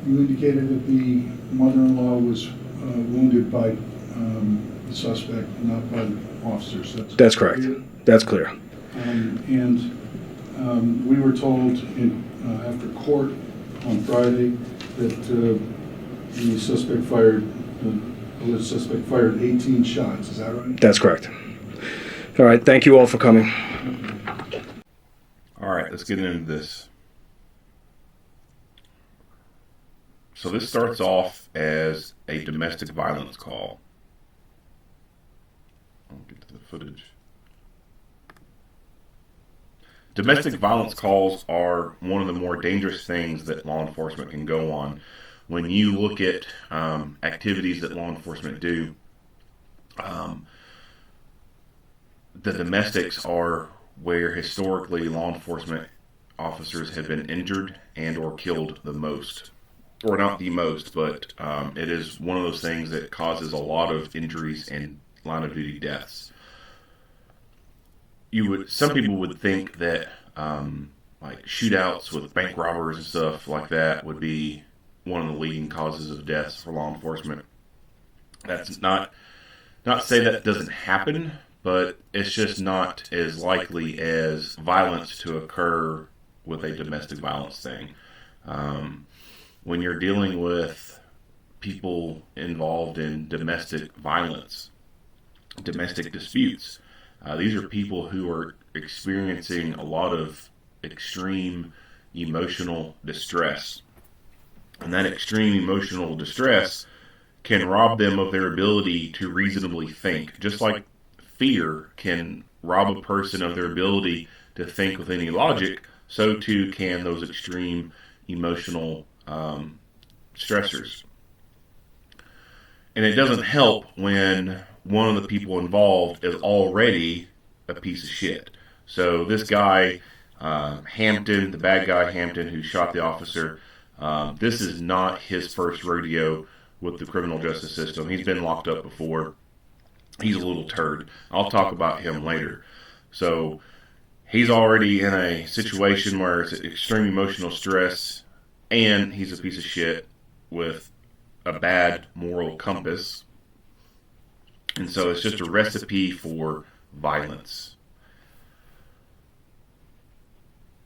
You indicated that the mother-in-law was wounded by the suspect, not by the officers. That's correct. Clear? That's clear. We were told after court on Friday that the alleged suspect fired 18 shots. Is that right? That's correct. All right. Thank you all for coming. All right. Let's get into this. So this starts off as a domestic violence call. I'll get to the footage. Domestic violence calls are one of the more dangerous things that law enforcement can go on. When you look at activities that law enforcement do, the domestics are where historically law enforcement officers have been injured and or killed the most. Or not the most, but it is one of those things that causes a lot of injuries and line of duty deaths. Some people would think that like shootouts with bank robbers and stuff like that would be one of the leading causes of deaths for law enforcement. That's not to say that doesn't happen, but it's just not as likely as violence to occur with a domestic violence thing. When you're dealing with people involved in domestic violence, domestic disputes, these are people who are experiencing a lot of extreme emotional distress. And that extreme emotional distress can rob them of their ability to reasonably think. Just like fear can rob a person of their ability to think with any logic, so too can those extreme emotional stressors. And it doesn't help when one of the people involved is already a piece of shit. So this guy, Hampton, the bad guy Hampton who shot the officer, this is not his first rodeo with the criminal justice system. He's been locked up before. He's a little turd. I'll talk about him later. So he's already in a situation where it's extreme emotional stress, and he's a piece of shit with a bad moral compass. And so it's just a recipe for violence.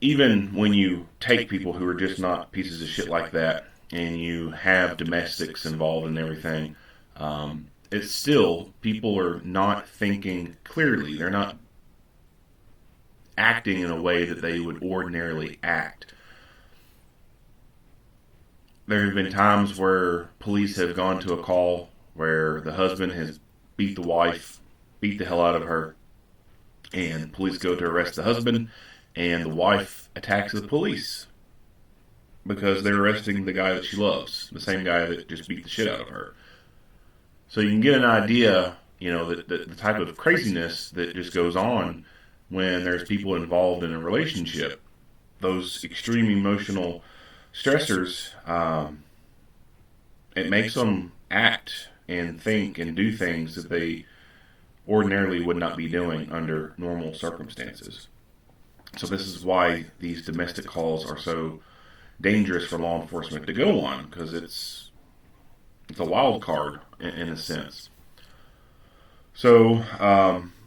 Even when you take people who are just not pieces of shit like that, and you have domestics involved in everything, it's still, people are not thinking clearly. They're not acting in a way that they would ordinarily act. There have been times where police have gone to a call where the husband has beat the wife, beat the hell out of her, and police go to arrest the husband, and the wife attacks the police because they're arresting the guy that she loves, the same guy that just beat the shit out of her. So you can get an idea, the type of craziness that just goes on when there's people involved in a relationship. Those extreme emotional stressors, it makes them act and think and do things that they ordinarily would not be doing under normal circumstances. So this is why these domestic calls are so dangerous for law enforcement to go on, because it's a wild card in a sense. So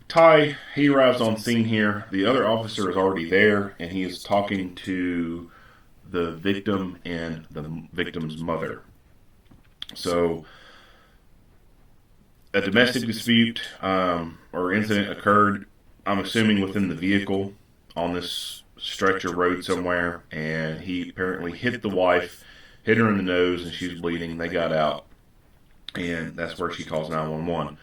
Ty, he arrives on scene here. The other officer is already there, and he is talking to the victim and the victim's mother. So a domestic dispute or incident occurred, I'm assuming within the vehicle on this stretch of road somewhere, and he apparently hit the wife, hit her in the nose, and she was bleeding. They got out, and that's where she calls 911.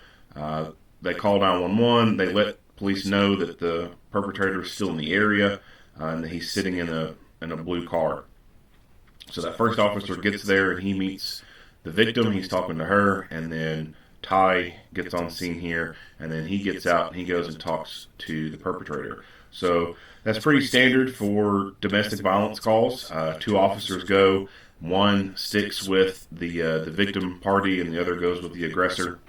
They call 911. They let police know that the perpetrator is still in the area, and that he's sitting in a blue car. So that first officer gets there, and he meets the victim. He's talking to her, and then Ty gets on scene here, and then he gets out and he goes and talks to the perpetrator. So that's pretty standard for domestic violence calls. Two officers go. One sticks with the victim party, and the other goes with the aggressor.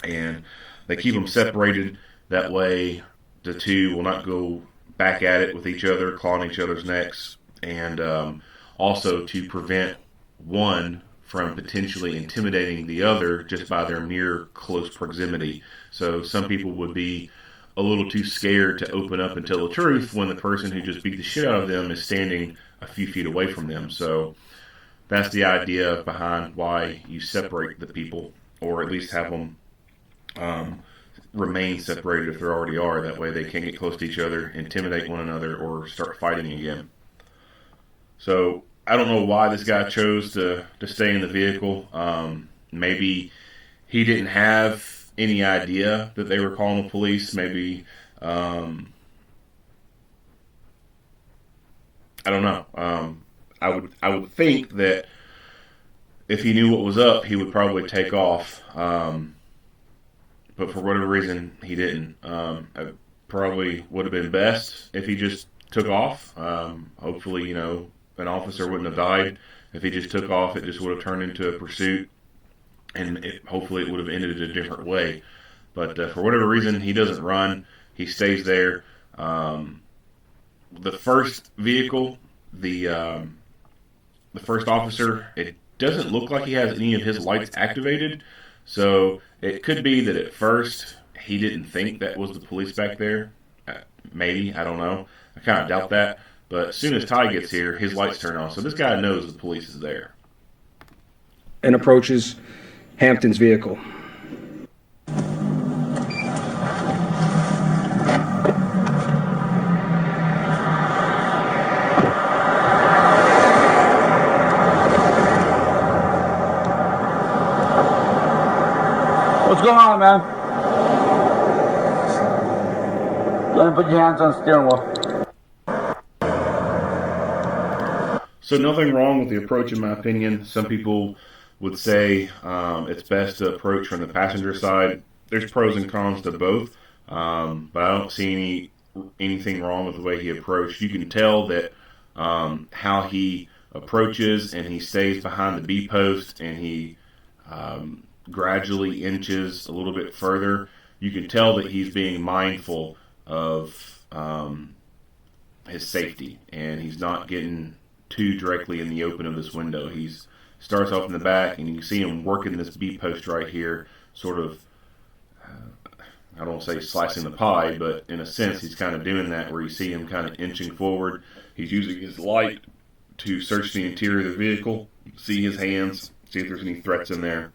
And they keep them separated. That way, the two will not go back at it with each other, clawing each other's necks, and also to prevent one from potentially intimidating the other just by their mere close proximity. So some people would be a little too scared to open up and tell the truth when the person who just beat the shit out of them is standing a few feet away from them. So that's the idea behind why you separate the people, or at least have them remain separated if they already are. That way they can't get close to each other, intimidate one another, or start fighting again. So I don't know why this guy chose to stay in the vehicle. Maybe he didn't have any idea that they were calling the police. Maybe I don't know. I would think that if he knew what was up, he would probably take off. But for whatever reason, he didn't. It probably would have been best if he just took off. Hopefully, an officer wouldn't have died. If he just took off, it just would have turned into a pursuit, and hopefully it would have ended a different way. But for whatever reason, he doesn't run. He stays there. The first vehicle, the first officer, it doesn't look like he has any of his lights activated. So it could be that at first he didn't think that was the police back there. Maybe, I don't know. I kind of doubt that. But as soon as Ty gets here, his lights turn on. So this guy knows the police is there. And approaches Hampton's vehicle. What's going on, man? Go ahead and put your hands on the steering wheel. So nothing wrong with the approach, in my opinion. Some people would say it's best to approach from the passenger side. There's pros and cons to both, but I don't see anything wrong with the way he approached. You can tell that how he approaches, and he stays behind the B post, and he gradually inches a little bit further. You can tell that he's being mindful of his safety, and he's not getting too directly in the open of this window. He starts off in the back, and you can see him working this B post right here, sort of, I don't want to say slicing the pie, but in a sense he's kind of doing that, where you see him kind of inching forward. He's using his light to search the interior of the vehicle, see his hands, see if there's any threats in there.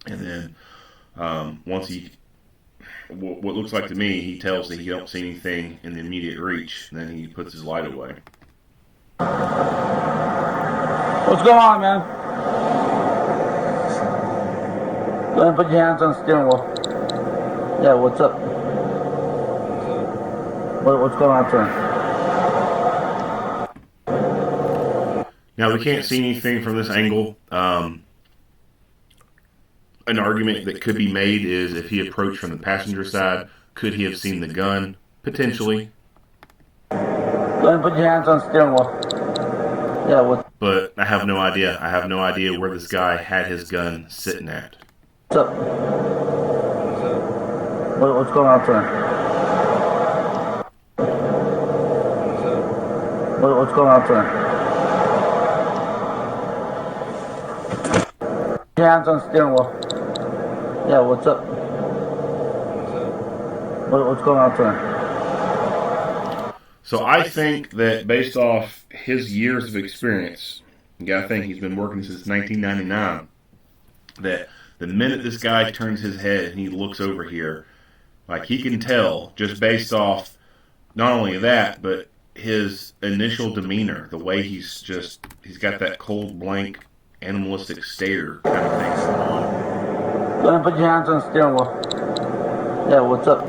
And then once what looks like to me, he tells that he don't see anything in the immediate reach, and then he puts his light away. What's going on, man? Go ahead and put your hands on the steering wheel. Yeah, what's up? What's going on, sir? Now, we can't see anything from this angle. An argument that could be made is, if he approached from the passenger side, could he have seen the gun? Potentially. Go ahead and put your hands on the steering wheel. Yeah, but I have no idea. I have no idea where this guy had his gun sitting at. What's up? What's going on, sir? What's going on, sir? Your hands on the steering wheel. Yeah, what's up? What's going on, sir? So I think that based off his years of experience, you gotta think he's been working since 1999, that the minute this guy turns his head and he looks over here, like, he can tell just based off not only that, but his initial demeanor, the way he's got that cold, blank, animalistic stare kind of thing going on. Go ahead and put your hands on the steering wheel. Yeah, what's up?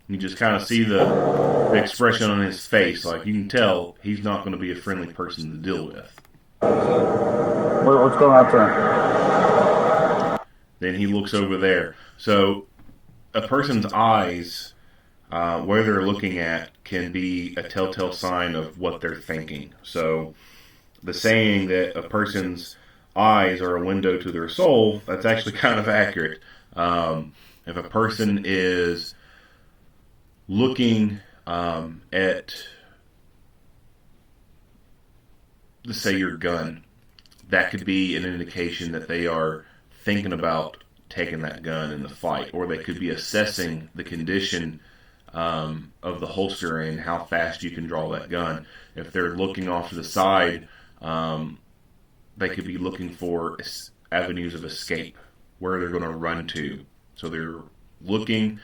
You just kind of see the expression on his face. Like, you can tell he's not going to be a friendly person to deal with. What's going on, sir? Then he looks over there. So a person's eyes, where they're looking at, can be a telltale sign of what they're thinking. So the saying that a person's eyes are a window to their soul, that's actually kind of accurate. If a person is looking at, let's say, your gun, that could be an indication that they are thinking about taking that gun in the fight, or they could be assessing the condition of the holster and how fast you can draw that gun. If they're looking off to the side, they could be looking for avenues of escape, where they're going to run to. So they're going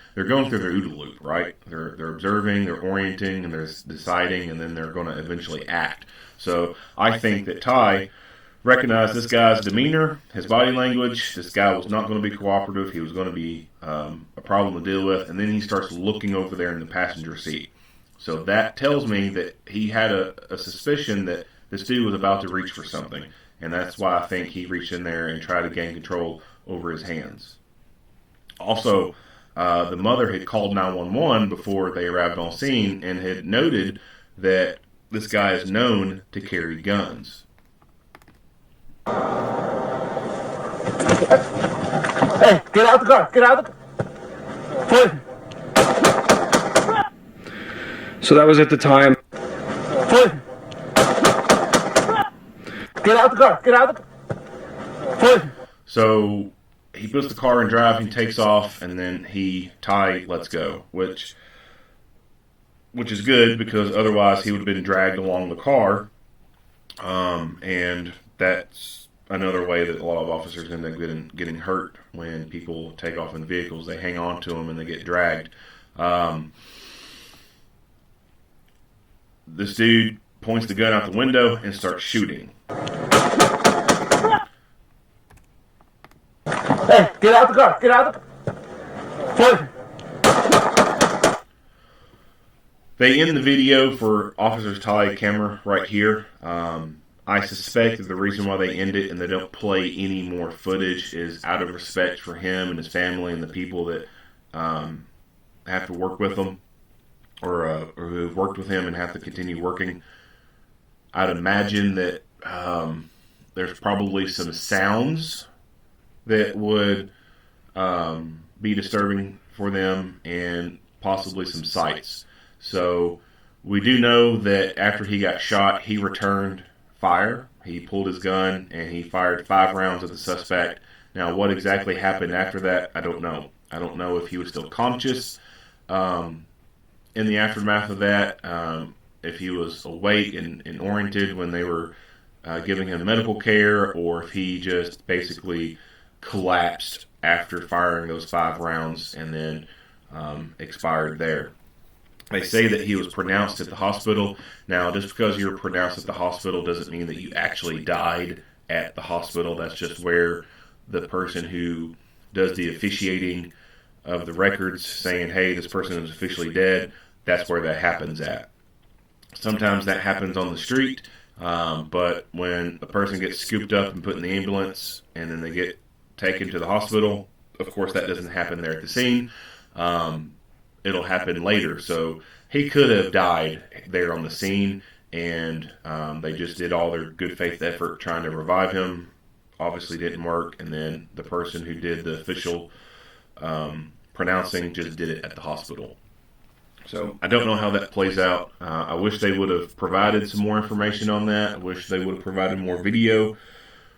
through their OODA loop, right? They're observing, they're orienting, and they're deciding, and then they're going to eventually act. So I think that Ty recognized this guy's demeanor, his body language. This guy was not going to be cooperative. He was going to be a problem to deal with. And then he starts looking over there in the passenger seat. So that tells me that he had a suspicion that this dude was about to reach for something. And that's why I think he reached in there and tried to gain control over his hands. Also, the mother had called 911 before they arrived on scene and had noted that this guy is known to carry guns. Hey, get out the car. Get out the car. So that was at the time. Get out the car. Get out the car. So he puts the car in drive, he takes off, and then Ty lets go, which is good because otherwise he would have been dragged along the car. And that's another way that a lot of officers end up getting hurt when people take off in vehicles. They hang on to them and they get dragged. This dude points the gun out the window and starts shooting. Hey, get out the car. Get out the car. They end the video for Officer's Ty camera right here. I suspect that the reason why they end it and they don't play any more footage is out of respect for him and his family and the people that have to work with him or who have worked with him and have to continue working. I'd imagine that there's probably some sounds that would be disturbing for them and possibly some sights. So we do know that after he got shot, he returned fire. He pulled his gun and he fired 5 rounds at the suspect. Now, what exactly happened after that, I don't know. I don't know if he was still conscious in the aftermath of that, if he was awake and oriented when they were giving him medical care, or if he just basically collapsed after firing those 5 rounds and then expired there. They say that he was pronounced at the hospital. Now, just because you're pronounced at the hospital doesn't mean that you actually died at the hospital. That's just where the person who does the officiating of the records saying, hey, this person is officially dead, that's where that happens at. Sometimes that happens on the street, but when a person gets scooped up and put in the ambulance and then they get taken to the hospital, of course that doesn't happen there at the scene. It'll happen later. So he could have died there on the scene, and they just did all their good faith effort trying to revive him. Obviously didn't work, and then the person who did the official pronouncing just did it at the hospital. So I don't know how that plays out. I wish they would have provided some more information on that. I wish they would have provided more video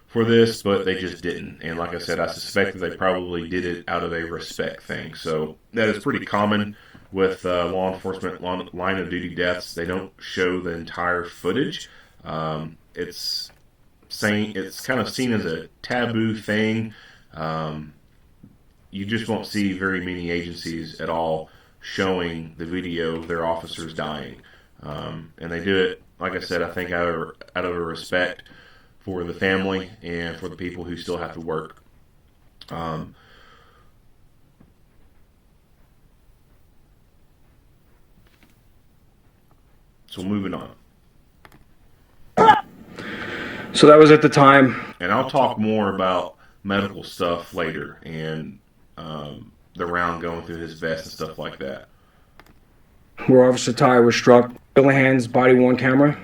for this, but they just didn't. And like I said, I suspect that they probably did it out of a respect thing. So that is pretty common with law enforcement line of duty deaths. They don't show the entire footage. It's kind of seen as a taboo thing. You just won't see very many agencies at all showing the video of their officers dying. And they do it, like I said, I think out of a respect for the family and for the people who still have to work. So moving on. So that was at the time. And I'll talk more about medical stuff later and the round going through his vest and stuff like that. Where Officer Ty was struck. Hands, body-worn camera.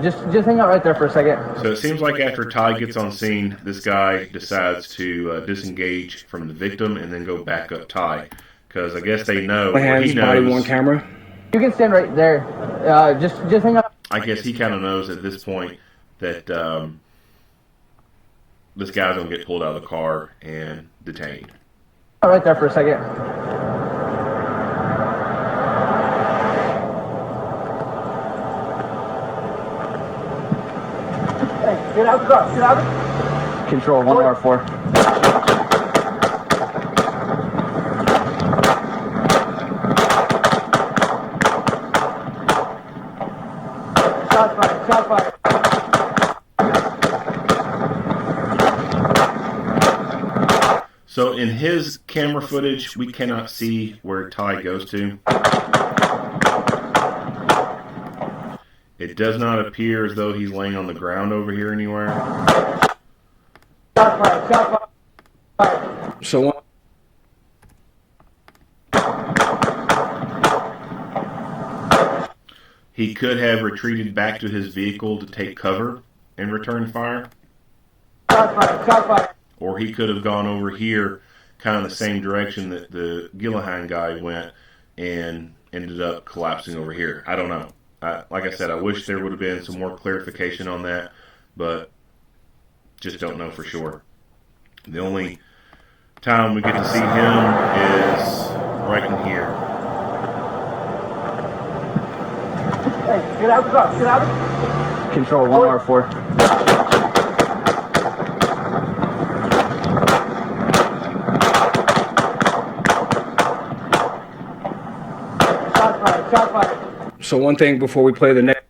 Just hang out right there for a second. So it seems like after Ty gets on scene, this guy decides to disengage from the victim and then go back up Ty. Because I guess they know, Hands, he knows, body-worn camera. You can stand right there. Just hang out. I guess he kind of knows at this point that this guy's going to get pulled out of the car and detained. Right there for a second. Hey, get out the car. Get out. Control 1R4. Shot fired. Shot fired. So in his camera footage, we cannot see where where Ty goes to. It does not appear as though he's laying on the ground over here anywhere. So he could have retreated back to his vehicle to take cover and return fire. Or he could have gone over here kind of the same direction that the Gillihan guy went and ended up collapsing over here. I don't know. Like I said, I wish there would have been some more clarification on that, but just don't know for sure. The only time we get to see him is right in here. Hey, get out the car. Get out. Control 1R4. Shot fired. So one thing before we play the next.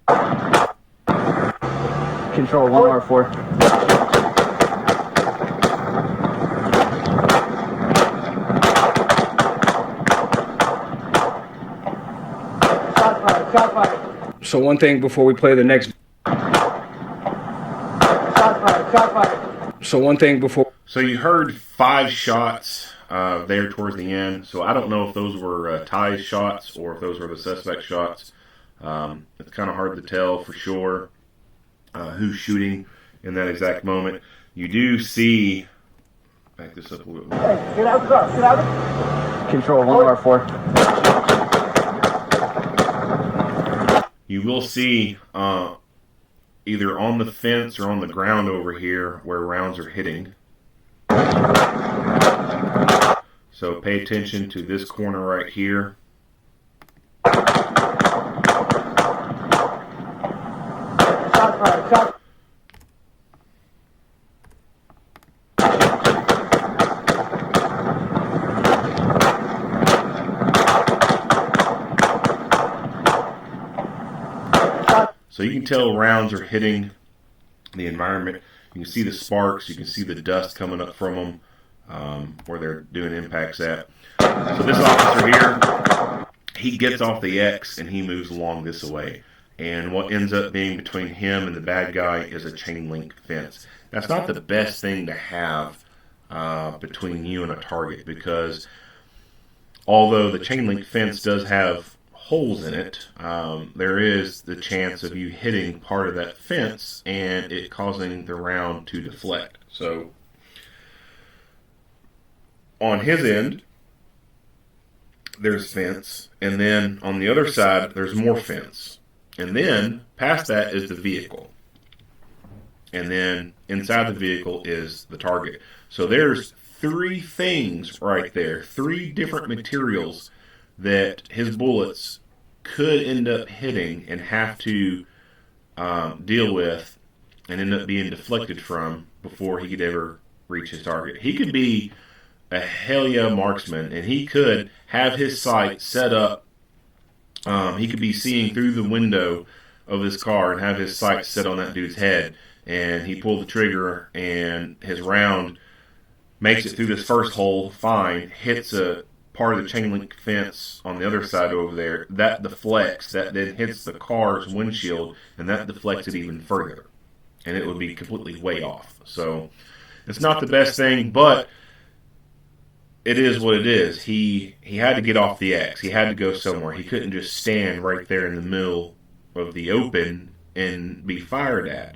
Control 1R4. Shot fired. So one thing before we play the next. Shot fired. So one thing before. So you heard 5 shots there towards the end. So I don't know if those were Ty's shots or if those were the suspect shots. It's kind of hard to tell for sure who's shooting in that exact moment. You do see. Back this up a little bit. Hey, get out the car. Get out. Control 1R4. You will see either on the fence or on the ground over here where rounds are hitting. So pay attention to this corner right here. So you can tell rounds are hitting the environment. You can see the sparks. You can see the dust coming up from them where they're doing impacts at. So this officer here, he gets off the X and he moves along this way. And what ends up being between him and the bad guy is a chain link fence. That's not the best thing to have between you and a target, because although the chain link fence does have holes in it, there is the chance of you hitting part of that fence and it causing the round to deflect. So on his end, there's fence, and then on the other side, there's more fence. And then past that is the vehicle. And then inside the vehicle is the target. So there's 3 things right there, 3 different materials that his bullets could end up hitting and have to deal with and end up being deflected from before he could ever reach his target. He could be a hell yeah marksman, and he could have his sight set up. He could be seeing through the window of his car and have his sight set on that dude's head, and he pulled the trigger and his round makes it through this first hole fine, hits a part of the chain link fence on the other side over there, that deflects, that then hits the car's windshield, and that deflects it even further, and it would be completely way off. So it's not the best thing, but it is what it is. He had to get off the X. He had to go somewhere. He couldn't just stand right there in the middle of the open and be fired at.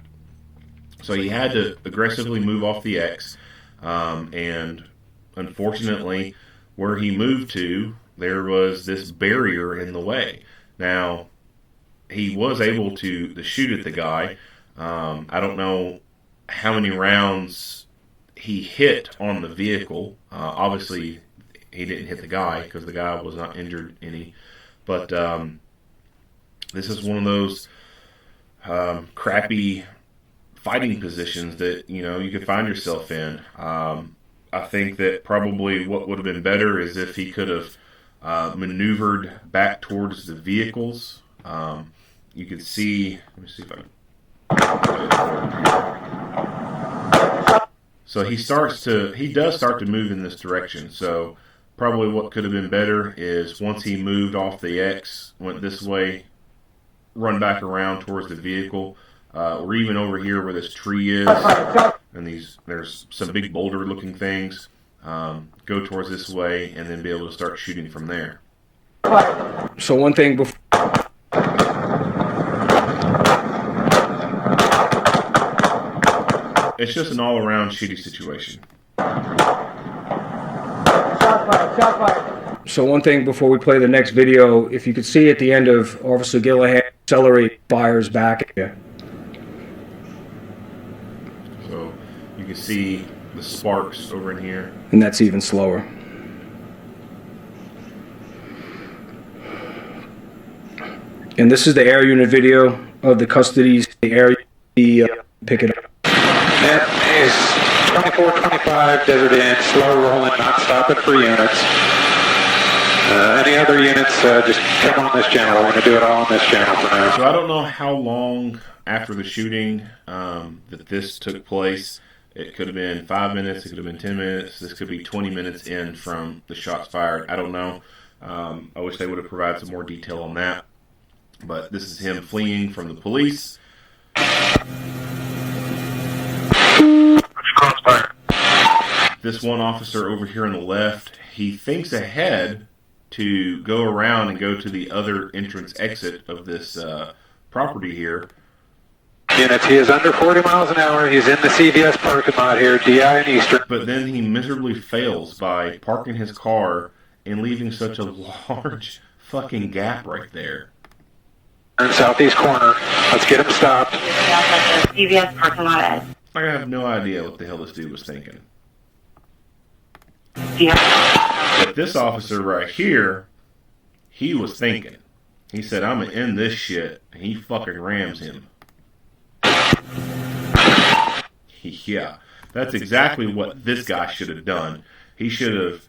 So he had to aggressively move off the X, and unfortunately, where he moved to, there was this barrier in the way. Now, he was able to shoot at the guy. I don't know how many rounds he hit on the vehicle. Obviously, he didn't hit the guy because the guy was not injured any. But this is one of those crappy fighting positions that you could find yourself in. I think that probably what would have been better is if he could have maneuvered back towards the vehicles. You could see. Let me see if I can. So he does start to move in this direction. So Probably what could have been better is once he moved off the X, went this way, run back around towards the vehicle, or even over here where this tree is, and there's some big boulder-looking things. Go towards this way, and then be able to start shooting from there. So one thing before. It's just an all-around shitty situation. So one thing before we play the next video, if you could see at the end of Officer Gillahan accelerate, fires back. So you can see the sparks over in here. And that's even slower. And this is the air unit video of the custodies, the air pick it up. That is 2425, desert in, slow rolling, not stopping for units. Any other units, just come on this channel. We're going to do it all on this channel for now. So I don't know how long after the shooting that this took place. It could have been 5 minutes, it could have been 10 minutes, this could be 20 minutes in from the shots fired. I don't know. I wish they would have provided some more detail on that. But this is him fleeing from the police. This one officer over here on the left, he thinks ahead to go around and go to the other entrance exit of this property here. Units, he is under 40 miles an hour. He's in the CVS parking lot here, DI and Eastern. But then he miserably fails by parking his car and leaving such a large fucking gap right there. Southeast corner. Let's get him stopped. CVS parking lot. I have no idea what the hell this dude was thinking. But this officer right here, he was thinking. He said, I'm going to end this shit. And he fucking rams him. Yeah, that's exactly what this guy should have done. He should have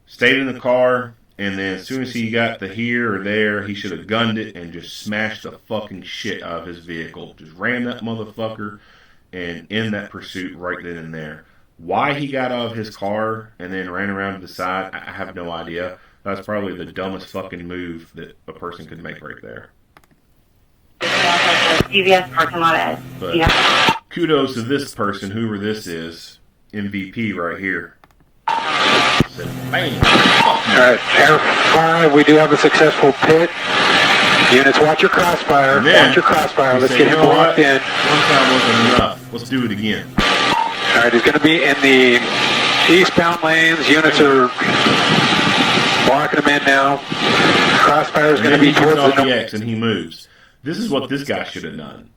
stayed in the car, and then as soon as he got to here or there, he should have gunned it and just smashed the fucking shit out of his vehicle. Just ran that motherfucker and end that pursuit right then and there. Why he got out of his car and then ran around to the side, I have no idea. That's probably the dumbest fucking move that a person could make right there. CVS parking lot. But kudos to this person, whoever this is, MVP right here. Said, bang. Alright, Air 5, we do have a successful pit. Units, watch your crossfire. Watch your crossfire. Let's get him locked in. One time wasn't enough. Let's do it again. Alright, he's going to be in the eastbound lanes. Units are blocking him in now. Crossfire is going to be towards the X, and he moves. This is what this guy should have done.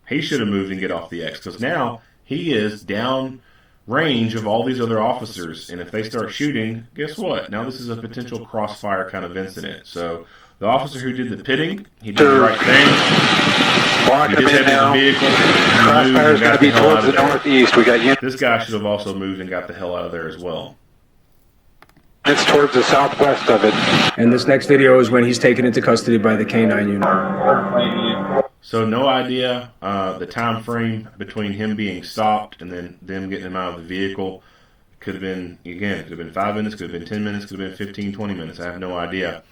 He should have moved and get off the X, because now he is down range of all these other officers, and if they start shooting, guess what? Now this is a potential crossfire kind of incident. So the officer who did the pitting, he did the right thing. Block him in now. Crossfire is going to be towards the northeast. We got units. This guy should have also moved and got the hell out of there as well. It's towards the southwest of it. And this next video is when he's taken into custody by the K-9 unit. So no idea the time frame between him being stopped and then them getting him out of the vehicle. Could have been, again, could have been 5 minutes, could have been 10 minutes, could have been 15, 20 minutes. I have no idea.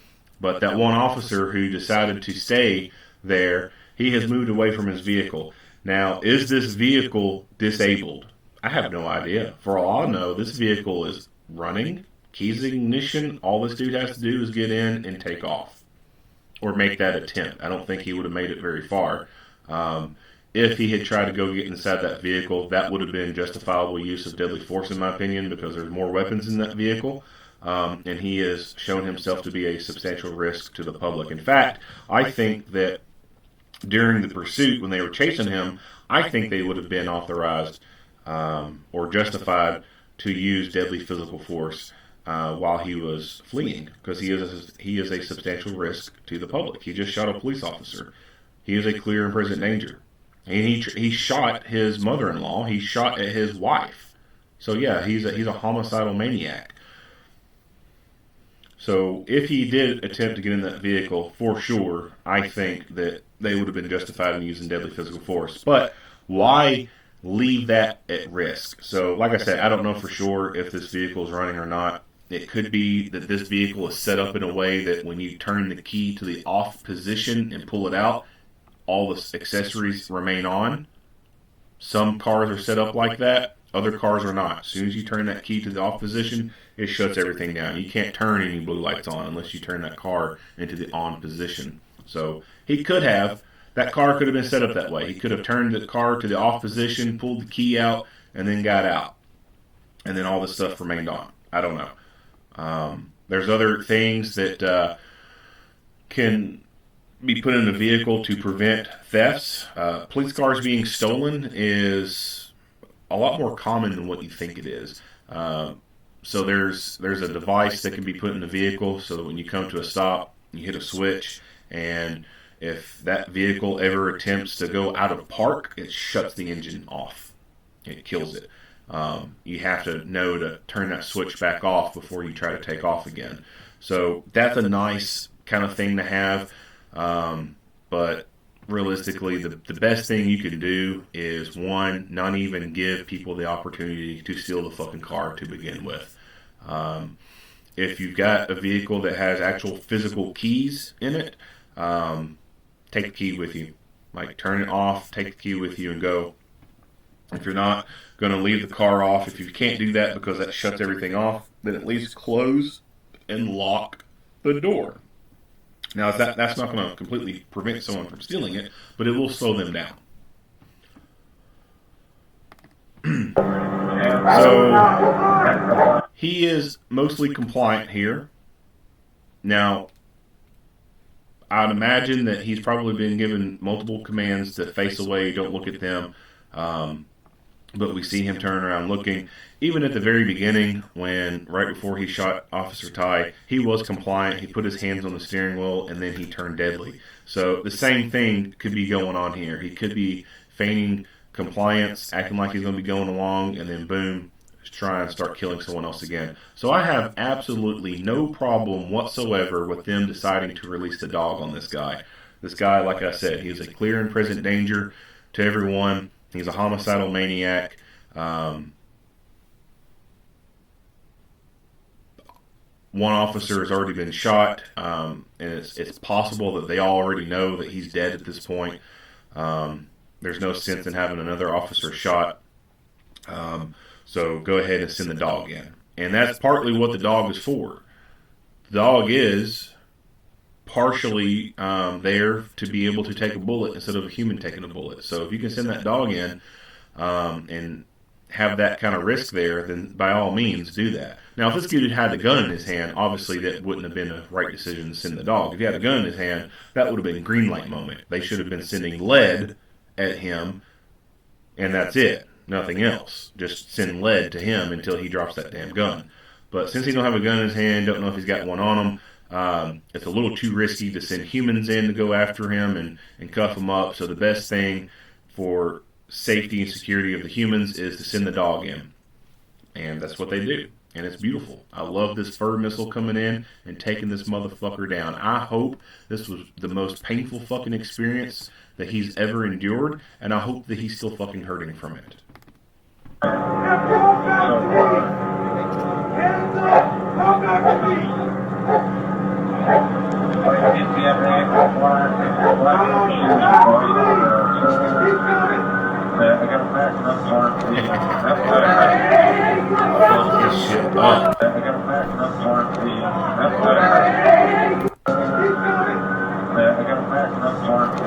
But that one officer who decided to stay there, he has moved away from his vehicle. Now, is this vehicle disabled? I have no idea. For all I know, this vehicle is running. Keys ignition, all this dude has to do is get in and take off. Or make that attempt. I don't think he would have made it very far. If he had tried to go get inside that vehicle, that would have been justifiable use of deadly force in my opinion, because there's more weapons in that vehicle. And he has shown himself to be a substantial risk to the public. In fact, I think that during the pursuit, when they were chasing him, I think they would have been authorized or justified to use deadly physical force while he was fleeing, because he is a substantial risk to the public. He just shot a police officer. He is a clear and present danger. And he shot his mother-in-law. He shot at his wife. So yeah, he's a homicidal maniac. So if he did attempt to get in that vehicle, for sure, I think that they would have been justified in using deadly physical force. But why leave that at risk? So like I said, I don't know for sure if this vehicle is running or not. It could be that this vehicle is set up in a way that when you turn the key to the off position and pull it out, all the accessories remain on. Some cars are set up like that. Other cars are not. As soon as you turn that key to the off position, it shuts everything down. You can't turn any blue lights on unless you turn that car into the on position. So he could have. That car could have been set up that way. He could have turned the car to the off position, pulled the key out, and then got out. And then all this stuff remained on. I don't know. There's other things that can be put in a vehicle to prevent thefts. Police cars being stolen is a lot more common than what you think it is. So there's a device that can be put in the vehicle so that when you come to a stop, you hit a switch, and if that vehicle ever attempts to go out of park, it shuts the engine off. It kills it. You have to know to turn that switch back off before you try to take off again. So that's a nice kind of thing to have. But realistically, the best thing you can do is, one, not even give people the opportunity to steal the fucking car to begin with. If you've got a vehicle that has actual physical keys in it, take the key with you. Like, turn it off, take the key with you, and go. If you're not going to leave the car off, if you can't do that because that shuts everything off, then at least close and lock the door. Now, that's not going to completely prevent someone from stealing it, but it will slow them down. So, he is mostly compliant here. Now, I'd imagine that he's probably been given multiple commands to face away, don't look at them. But we see him turn around looking. Even at the very beginning, right before he shot Officer Ty, he was compliant. He put his hands on the steering wheel, and then he turned deadly. So the same thing could be going on here. He could be feigning compliance, acting like he's going to be going along, and then boom, try and start killing someone else again. So I have absolutely no problem whatsoever with them deciding to release the dog on this guy. This guy, like I said, he's a clear and present danger to everyone. He's a homicidal maniac. One officer has already been shot, and it's possible that they all already know that he's dead at this point. There's no sense in having another officer shot. So go ahead and send the dog in. And that's partly what the dog is for. The dog is partially there to be able to take a bullet instead of a human taking a bullet. So if you can send that dog in and have that kind of risk there, then by all means do that. Now, if this dude had the gun in his hand, obviously that wouldn't have been a right decision to send the dog. If he had a gun in his hand, that would have been a green light moment. They should have been sending lead at him, and that's it. Nothing else. Just send lead to him until he drops that damn gun. But since he don't have a gun in his hand, don't know if he's got one on him, it's a little too risky to send humans in to go after him and cuff him up. So the best thing for safety and security of the humans is to send the dog in. And that's what they do. And it's beautiful. I love this fur missile coming in and taking this motherfucker down. I hope this was the most painful fucking experience that he's ever endured, and I hope that he's still fucking hurting from it.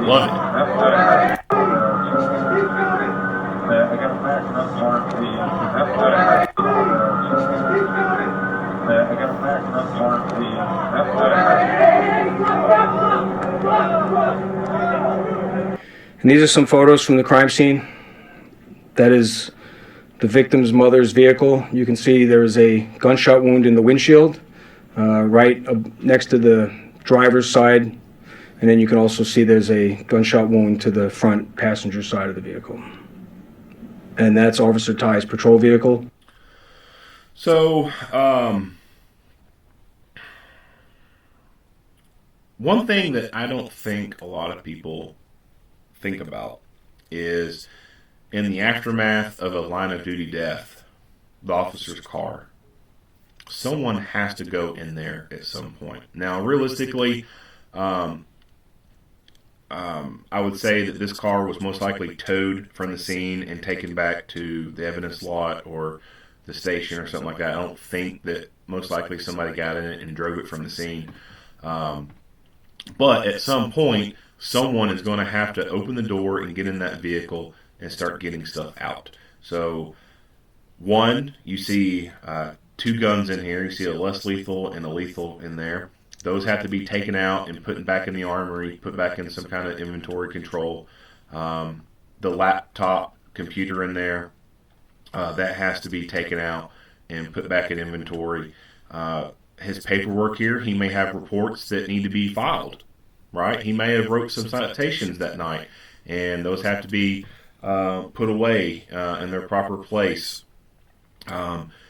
Love it. And these are some photos from the crime scene. That is the victim's mother's vehicle. You can see there's a gunshot wound in the windshield, right next to the driver's side. And then you can also see there's a gunshot wound to the front passenger side of the vehicle. And that's Officer Ty's patrol vehicle. So, one thing that I don't think a lot of people think about is in the aftermath of a line of duty death, the officer's car. someone has to go in there at some point. Now, realistically, I would say that this car was most likely towed from the scene and taken back to the evidence lot or the station or something like that. I don't think that most likely somebody got in it and drove it from the scene. But at some point, someone is going to have to open the door and get in that vehicle and start getting stuff out. So, one, you see 2 guns in here. You see a less lethal and a lethal in there. Those have to be taken out and put back in the armory, put back in some kind of inventory control. The laptop computer in there, that has to be taken out and put back in inventory. His paperwork here, he may have reports that need to be filed, right? He may have wrote some citations that night, and those have to be put away in their proper place.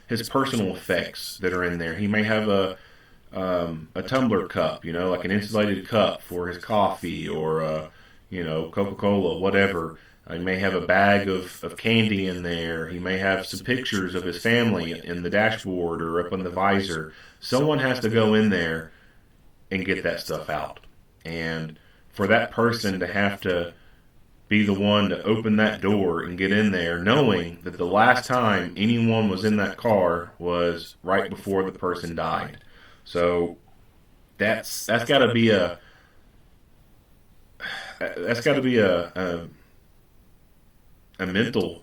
His personal effects that are in there. He may have a tumbler cup, like an insulated cup for his coffee or, Coca-Cola, whatever. He may have a bag of candy in there. He may have some pictures of his family in the dashboard or up on the visor. Someone has to go in there and get that stuff out. And for that person to have to be the one to open that door and get in there, knowing that the last time anyone was in that car was right before the person died. So that's got to be a mental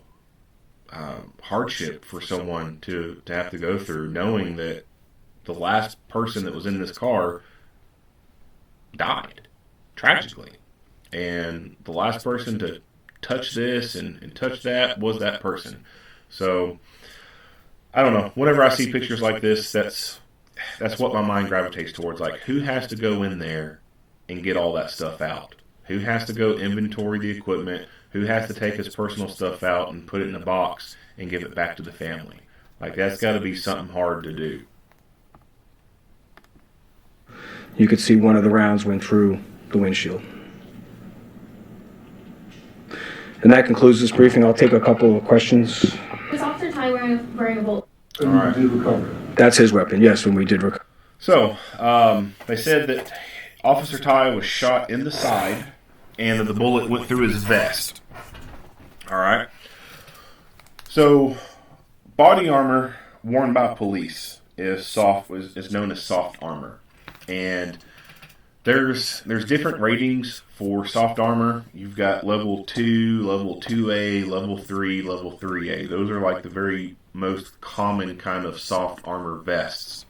hardship for someone to have to go through, knowing that the last person that was in this car died tragically, and the last person to touch this and touch that was that person. So I don't know. Whenever I see pictures like this, that's what my mind gravitates towards. Like, who has to go in there and get all that stuff out? Who has to go inventory the equipment? Who has to take his personal stuff out and put it in a box and give it back to the family? Like, that's got to be something hard to do. You could see one of the rounds went through the windshield. And that concludes this briefing. I'll take a couple of questions. Was Officer Ty wearing a bolt? All right. We did recover. That's his weapon, yes, when we did recover. So, they said that Officer Ty was shot in the side and that the bullet went through his vest. All right. So, body armor worn by police is known as soft armor. And there's different ratings for soft armor. You've got level 2, level 2A, level 3, level 3A. Those are like the very most common kind of soft armor vests.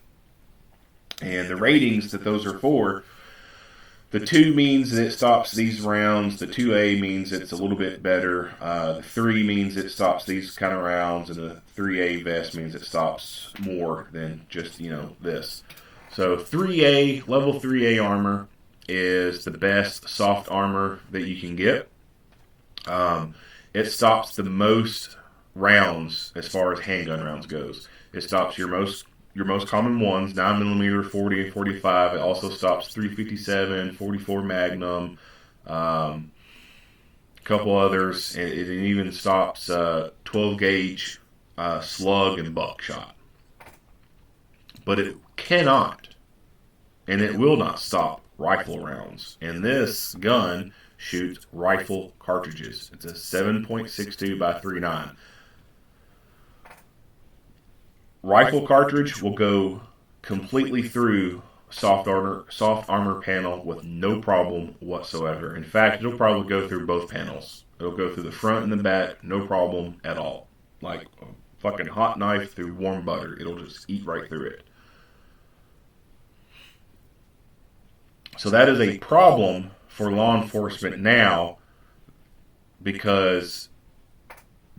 And the ratings that those are for, the 2 means that it stops these rounds. The 2A means it's a little bit better. The 3 means it stops these kind of rounds. And the 3A vest means it stops more than just, this. So 3A, level 3A armor is the best soft armor that you can get. It stops the most rounds as far as handgun rounds goes. It stops your most common ones, 9mm, 40, and 45. It also stops 357, 44 Magnum, a couple others. It even stops 12 gauge slug and buckshot. But it cannot, and it will not stop rifle rounds. And this gun shoots rifle cartridges. It's a 7.62 by 3.9. Rifle cartridge will go completely through soft armor panel with no problem whatsoever. In fact, it'll probably go through both panels. It'll go through the front and the back, no problem at all. Like a fucking hot knife through warm butter. It'll just eat right through it. So that is a problem for law enforcement now, because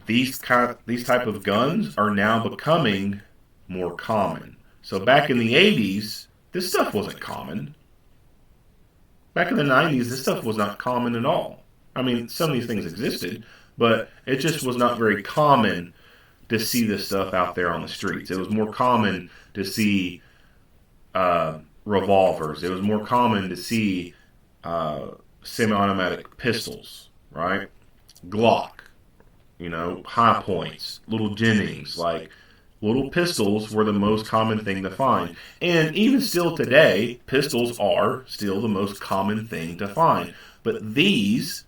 these type of guns are now becoming more common. So back in the 80s, this stuff wasn't common. Back in the 90s, this stuff was not common at all. I mean, some of these things existed, but it just was not very common to see this stuff out there on the streets. It was more common to see revolvers. It was more common to see semi-automatic pistols, right? Glock, high points, little Jennings, like little pistols were the most common thing to find. And even still today, pistols are still the most common thing to find. But these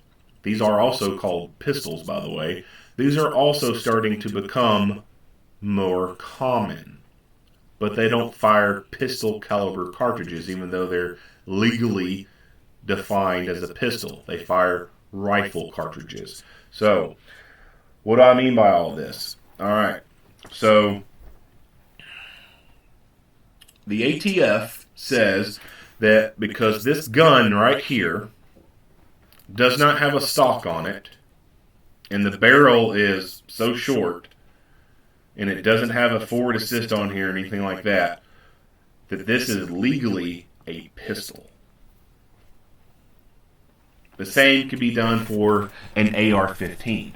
are also called pistols, by the way. These are also starting to become more common. But they don't fire pistol caliber cartridges, even though they're legally defined as a pistol. They fire rifle cartridges. So, what do I mean by all this? All right. So, the ATF says that because this gun right here does not have a stock on it, and the barrel is so short, and it doesn't have a forward assist on here or anything like that, that this is legally a pistol. The same could be done for an AR-15.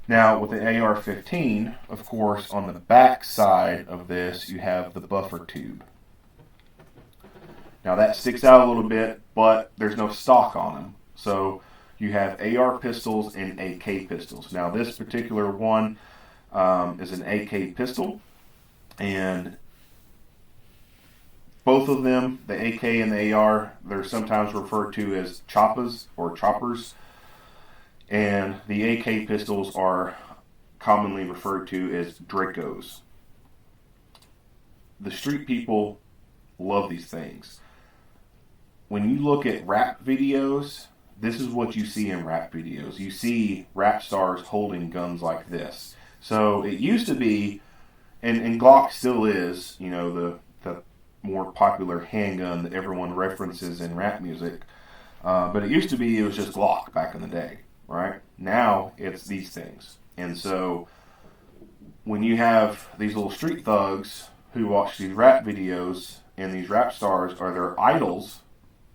Now, with the AR-15, of course, on the back side of this, you have the buffer tube. Now, that sticks out a little bit, but there's no stock on them. So, you have AR pistols and AK pistols. Now, this particular one is an AK pistol, and both of them, the AK and the AR, they're sometimes referred to as choppas or choppers. And the AK pistols are commonly referred to as Dracos. The street people love these things. When you look at rap videos, this is what you see in rap videos. You see rap stars holding guns like this. So it used to be, and Glock still is, you know, the more popular handgun that everyone references in rap music. But it used to be, it was just Glock back in the day. Right? Now, it's these things. And so, when you have these little street thugs who watch these rap videos, and these rap stars are their idols,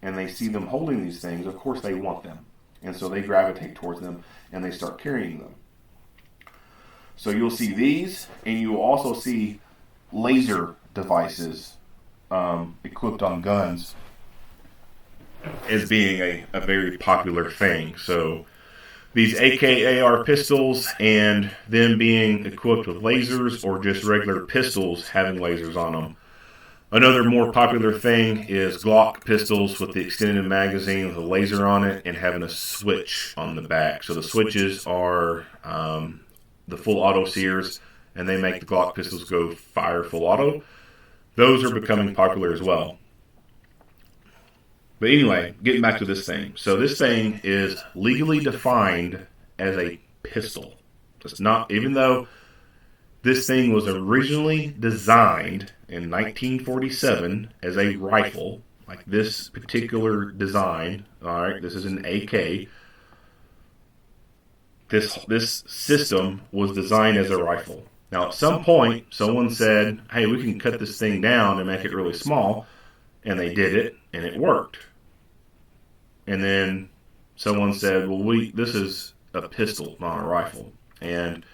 and they see them holding these things, of course they want them. And so they gravitate towards them, and they start carrying them. So you'll see these, and you will also see laser devices equipped on guns as being a very popular thing. So, these AK-AR pistols and them being equipped with lasers or just regular pistols having lasers on them. Another more popular thing is Glock pistols with the extended magazine with a laser on it and having a switch on the back. So the switches are the full auto sears, and they make the Glock pistols go fire full auto. Those are becoming popular as well. But anyway, getting back to this thing. So this thing is legally defined as a pistol. It's not, even though this thing was originally designed in 1947 as a rifle, like this particular design, all right, this is an AK. This system was designed as a rifle. Now, at some point, someone said, hey, we can cut this thing down and make it really small, and they did it, and it worked. And then someone said, well, this is a pistol, not a rifle. And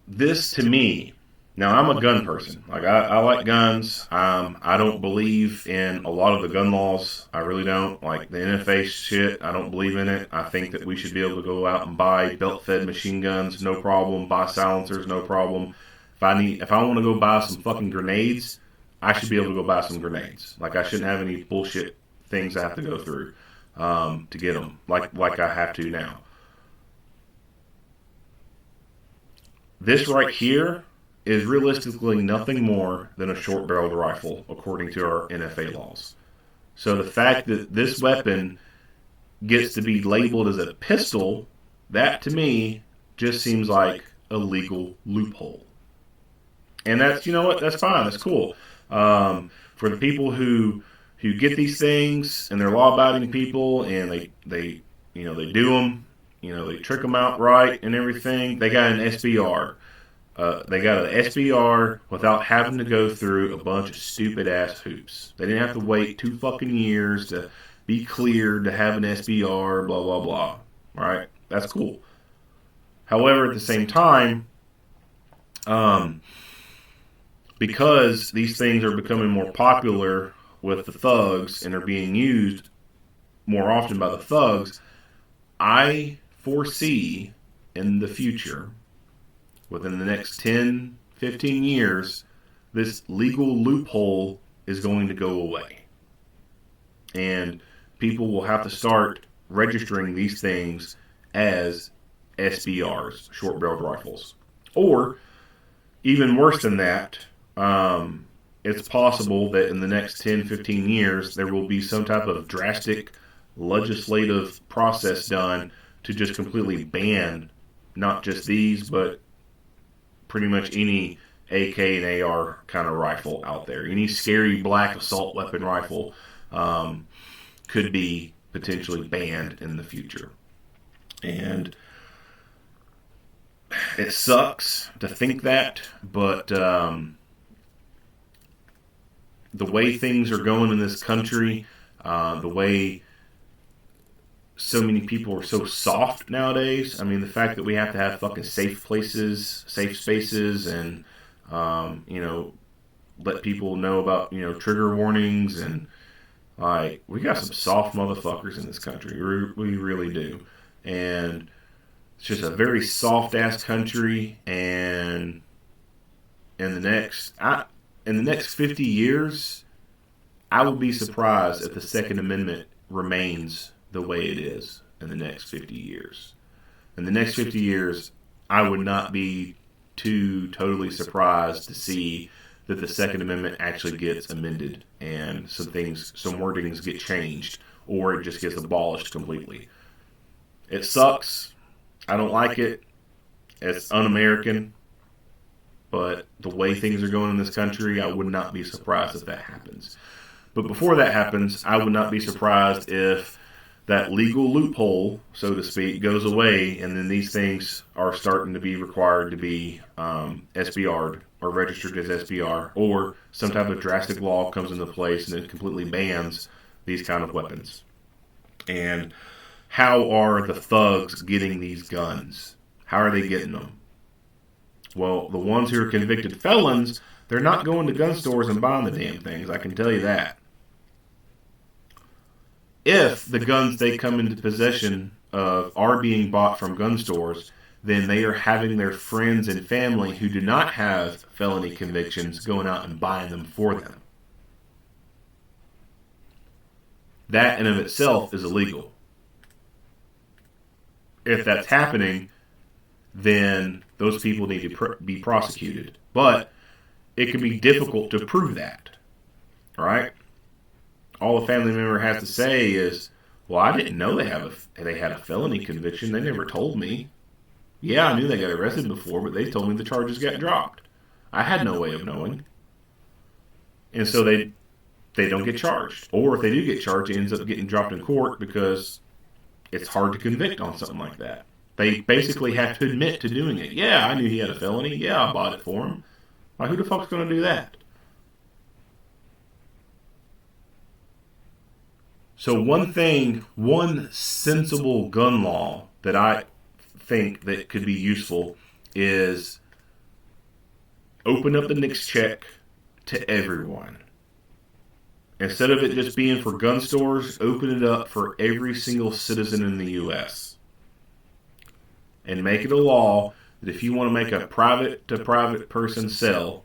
this, to me, now I'm a gun person. Like, I like guns. I don't believe in a lot of the gun laws. I really don't. Like, the NFA shit, I don't believe in it. I think that we should be able to go out and buy belt-fed machine guns, no problem. Buy silencers, no problem. If I want to go buy some fucking grenades, I should be able to go buy some grenades. Like, I shouldn't have any bullshit things I have to go through to get them, like I have to now. This right here is realistically nothing more than a short-barreled rifle, according to our NFA laws. So the fact that this weapon gets to be labeled as a pistol, that to me just seems like a legal loophole. And that's, you know what, that's fine, that's cool. For the people who get these things, and they're law-abiding people, and they do them, they trick them out right and everything, they got an SBR. They got an SBR without having to go through a bunch of stupid-ass hoops. They didn't have to wait 2 fucking years to be cleared to have an SBR, blah, blah, blah. Right? That's cool. However, at the same time, because these things are becoming more popular with the thugs and are being used more often by the thugs. I foresee in the future, within the next 10, 15 years, this legal loophole is going to go away. And people will have to start registering these things as SBRs, short-barreled rifles. Or, even worse than that, it's possible that in the next 10, 15 years, there will be some type of drastic legislative process done to just completely ban not just these, but pretty much any AK and AR kind of rifle out there. Any scary black assault weapon rifle could be potentially banned in the future. And it sucks to think that, but the way things are going in this country, the way so many people are so soft nowadays. I mean, the fact that we have to have fucking safe places, safe spaces, and let people know about trigger warnings, and like, we got some soft motherfuckers in this country. We really do, and it's just a very soft ass country. And in the next 50 years, I would be surprised if the Second Amendment remains the way it is in the next 50 years. In the next 50 years, I would not be too totally surprised to see that the Second Amendment actually gets amended and some wordings get changed, or it just gets abolished completely. It sucks. I don't like it. It's un-American. But the way things are going in this country, I would not be surprised if that happens. But before that happens, I would not be surprised if that legal loophole, so to speak, goes away, and then these things are starting to be required to be SBR'd or registered as SBR, or some type of drastic law comes into place and it completely bans these kind of weapons. And how are the thugs getting these guns? How are they getting them? Well, the ones who are convicted felons, they're not going to gun stores and buying the damn things, I can tell you that. If the guns they come into possession of are being bought from gun stores, then they are having their friends and family who do not have felony convictions going out and buying them for them. That in of itself is illegal. If that's happening, then those people need to be prosecuted. But it can be difficult to prove that. All right? All a family member has to say is, well, I didn't know they had a felony conviction. They never told me. Yeah, I knew they got arrested before, but they told me the charges got dropped. I had no way of knowing. And so they don't get charged. Or if they do get charged, it ends up getting dropped in court because it's hard to convict on something like that. They basically have to admit to doing it. Yeah, I knew he had a felony. Yeah, I bought it for him. Like, who the fuck's going to do that? So one sensible gun law that I think that could be useful is open up the NICS check to everyone. Instead of it just being for gun stores, open it up for every single citizen in the U.S. And make it a law that if you want to make a private-to-private person sell,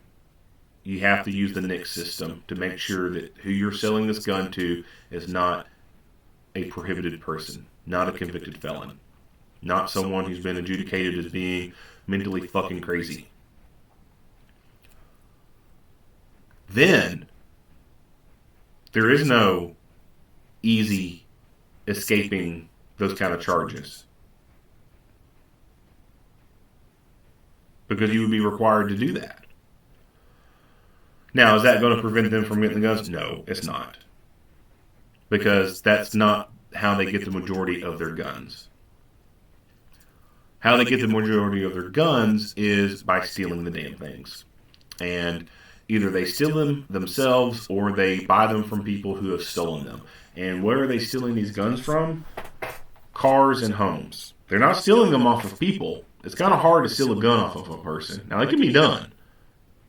you have to use the NICS system to make sure that who you're selling this gun to is not a prohibited person, not a convicted felon, not someone who's been adjudicated as being mentally fucking crazy. Then, there is no easy escaping those kind of charges. Because you would be required to do that. Now, is that going to prevent them from getting the guns? No, it's not. Because that's not how they get the majority of their guns. How they get the majority of their guns is by stealing the damn things. And either they steal them themselves or they buy them from people who have stolen them. And where are they stealing these guns from? Cars and homes. They're not stealing them off of people. It's kind of hard to steal a gun off of a person. Now, it can be done.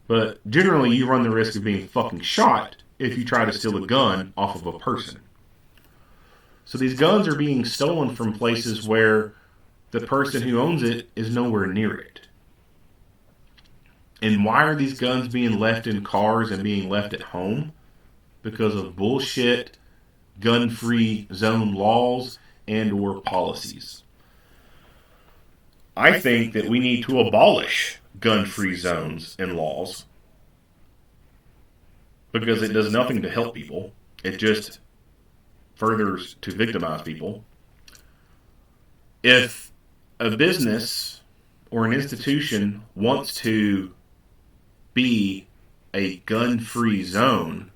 But generally, you run the risk of being fucking shot if you try to steal a gun off of a person. So these guns are being stolen from places where the person who owns it is nowhere near it. And why are these guns being left in cars and being left at home? Because of bullshit gun-free zone laws and or policies. I think that we need to abolish gun-free zones and laws because it does nothing to help people. It just furthers to victimize people. If a business or an institution wants to be a gun-free zone,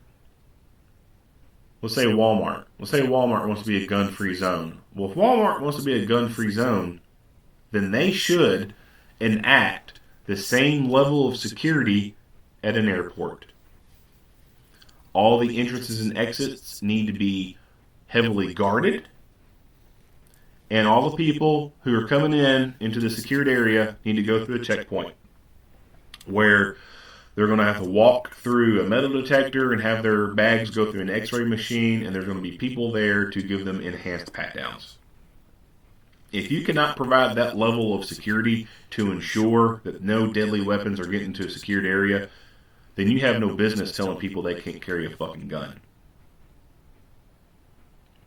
let's say Walmart. Let's say Walmart wants to be a gun-free zone. Well, if Walmart wants to be a gun-free zone, then they should enact the same level of security at an airport. All the entrances and exits need to be heavily guarded, and all the people who are coming into the secured area need to go through a checkpoint where they're going to have to walk through a metal detector and have their bags go through an x-ray machine, and there's going to be people there to give them enhanced pat-downs. If you cannot provide that level of security to ensure that no deadly weapons are getting to a secured area, then you have no business telling people they can't carry a fucking gun.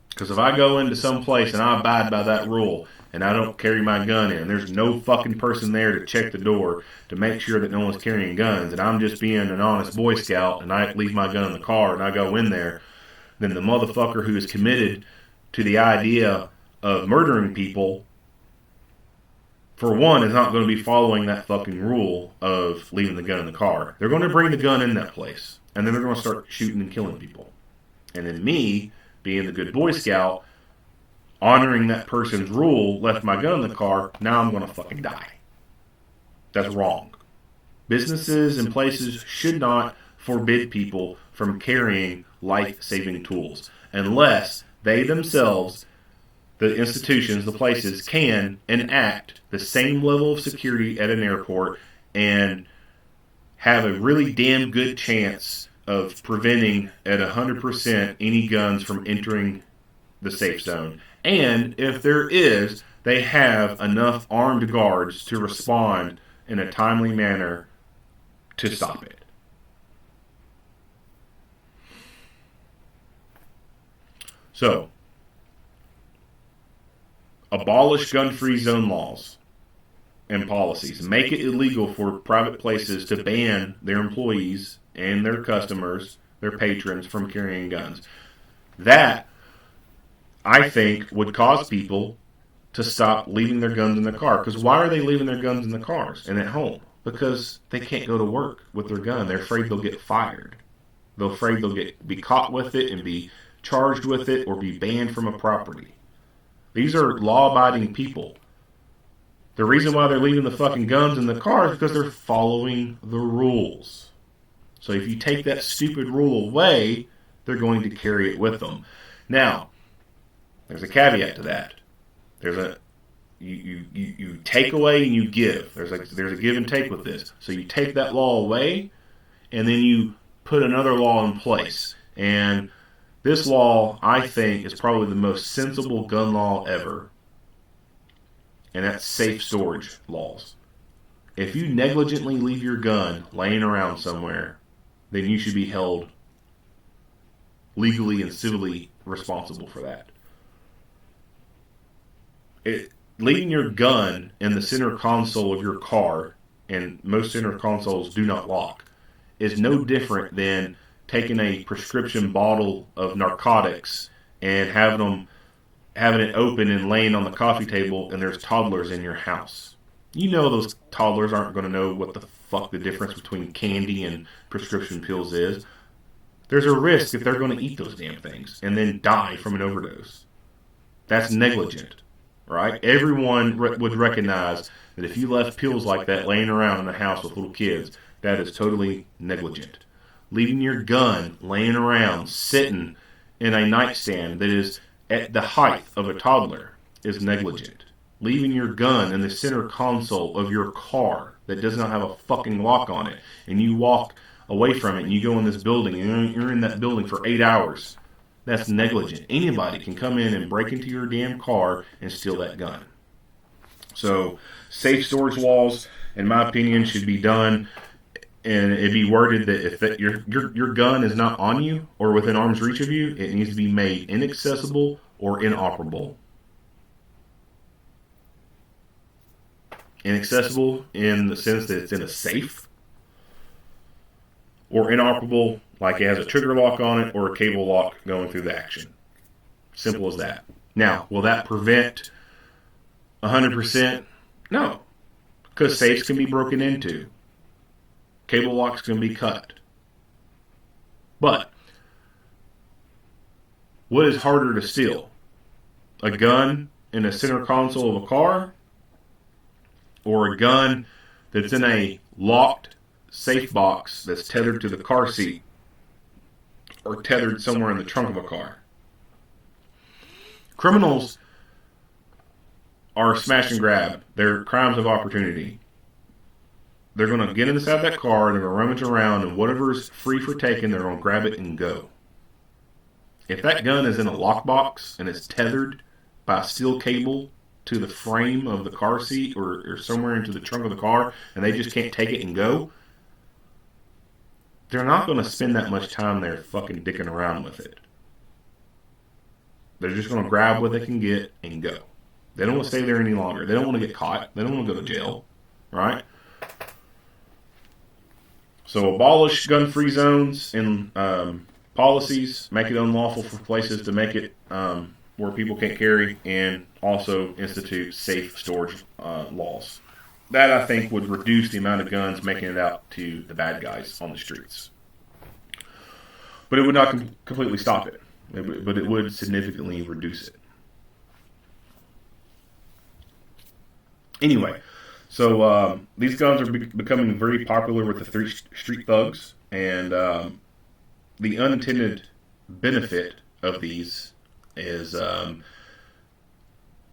Because if I go into some place and I abide by that rule and I don't carry my gun in, and there's no fucking person there to check the door to make sure that no one's carrying guns, and I'm just being an honest Boy Scout and I leave my gun in the car and I go in there, then the motherfucker who is committed to the idea of murdering people, for one, is not going to be following that fucking rule of leaving the gun in the car. They're going to bring the gun in that place, and then they're going to start shooting and killing people. And then me, being the good Boy Scout, honoring that person's rule, left my gun in the car, now I'm going to fucking die. That's wrong. Businesses and places should not forbid people from carrying life-saving tools unless they themselves, the institutions, the places, can enact the same level of security at an airport and have a really damn good chance of preventing at 100% any guns from entering the safe zone. And if there is, they have enough armed guards to respond in a timely manner to stop it. So, abolish gun-free zone laws and policies. Make it illegal for private places to ban their employees and their customers, their patrons, from carrying guns. That, I think, would cause people to stop leaving their guns in the car. Because why are they leaving their guns in the cars and at home? Because they can't go to work with their gun. They're afraid they'll get fired. They're afraid they'll be caught with it and be charged with it or be banned from a property. These are law-abiding people. The reason why they're leaving the fucking guns in the car is because they're following the rules. So if you take that stupid rule away, they're going to carry it with them. Now, there's a caveat to that. There's a you take away and you give. There's a give and take with this. So you take that law away, and then you put another law in place. And this law, I think, is probably the most sensible gun law ever. And that's safe storage laws. If you negligently leave your gun laying around somewhere, then you should be held legally and civilly responsible for that. Leaving your gun in the center console of your car, and most center consoles do not lock, is no different than taking a prescription bottle of narcotics and having it open and laying on the coffee table, and there's toddlers in your house. You know those toddlers aren't going to know what the fuck the difference between candy and prescription pills is. There's a risk that they're going to eat those damn things and then die from an overdose. That's negligent, right? Everyone would recognize that if you left pills like that laying around in the house with little kids, that is totally negligent. Leaving your gun laying around, sitting in a nightstand that is at the height of a toddler is negligent. Leaving your gun in the center console of your car that does not have a fucking lock on it, and you walk away from it and you go in this building and you're in that building for 8 hours That's negligent. Anybody can come in and break into your damn car and steal that gun. So safe storage walls, in my opinion, should be done, and it'd be worded that if your gun is not on you or within arm's reach of you, it needs to be made inaccessible or inoperable. Inaccessible in the sense that it's in a safe, or inoperable like it has a trigger lock on it or a cable lock going through the action. Simple as that. Now, will that prevent 100%? No, because safes can be broken into. Cable locks can be cut. But what is harder to steal? A gun in the center console of a car, or a gun that's in a locked safe box that's tethered to the car seat or tethered somewhere in the trunk of a car? Criminals are smash and grab. They're crimes of opportunity. They're going to get inside that car, they're going to rummage around, and whatever's free for taking, they're going to grab it and go. If that gun is in a lockbox and it's tethered by a steel cable to the frame of the car seat or somewhere into the trunk of the car, and they just can't take it and go, they're not going to spend that much time there fucking dicking around with it. They're just going to grab what they can get and go. They don't want to stay there any longer. They don't want to get caught. They don't want to go to jail, right? So abolish gun-free zones and policies, make it unlawful for places to make it where people can't carry, and also institute safe storage laws. That, I think, would reduce the amount of guns making it out to the bad guys on the streets. But it would not completely stop it. But it would significantly reduce it. Anyway, so these guns are becoming very popular with the street thugs, and the unintended benefit of these is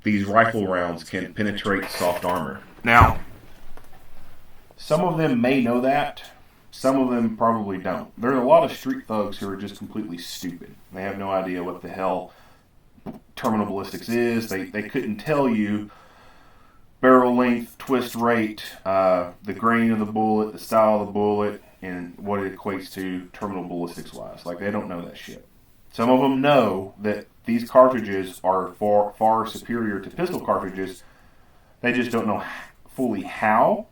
these rifle rounds can penetrate soft armor. Now, some of them may know that. Some of them probably don't. There's a lot of street thugs who are just completely stupid. They have no idea what the hell terminal ballistics is. They couldn't tell you barrel length, twist rate, the grain of the bullet, the style of the bullet, and what it equates to terminal ballistics wise. Like, they don't know that shit. Some of them know that these cartridges are far superior to pistol cartridges. They just don't know fully how.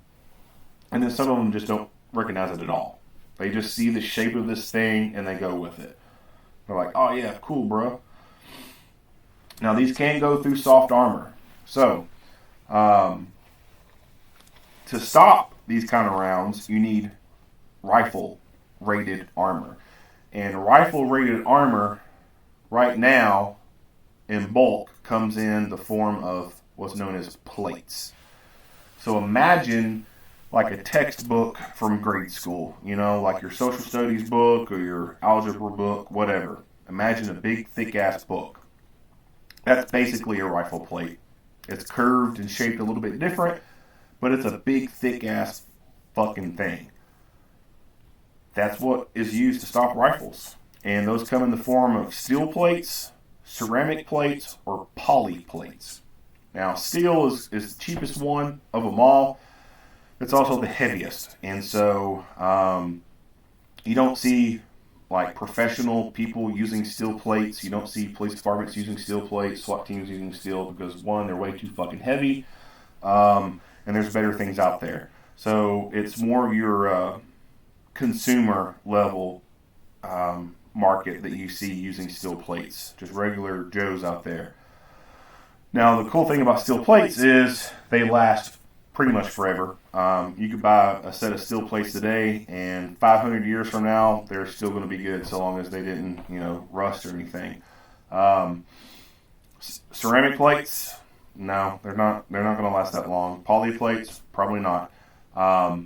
And then some of them just don't recognize it at all. They just see the shape of this thing and they go with it. They're like, oh yeah, cool, bro. Now, these can go through soft armor. So, to stop these kind of rounds, you need rifle-rated armor. And rifle-rated armor, right now, in bulk, comes in the form of what's known as plates. So imagine like a textbook from grade school, you know, like your social studies book or your algebra book, whatever. Imagine a big, thick-ass book. That's basically a rifle plate. It's curved and shaped a little bit different, but it's a big, thick-ass fucking thing. That's what is used to stop rifles. And those come in the form of steel plates, ceramic plates, or poly plates. Now, steel is the cheapest one of them all. It's also the heaviest. And so you don't see like professional people using steel plates. You don't see police departments using steel plates, SWAT teams using steel, because one, they're way too fucking heavy, and there's better things out there. So it's more your consumer level market that you see using steel plates, just regular Joes out there. Now, the cool thing about steel plates is they last pretty much forever. You could buy a set of steel plates today, and 500 years from now, they're still going to be good, so long as they didn't, rust or anything. Ceramic plates, no, they're not going to last that long. Poly plates, probably not. But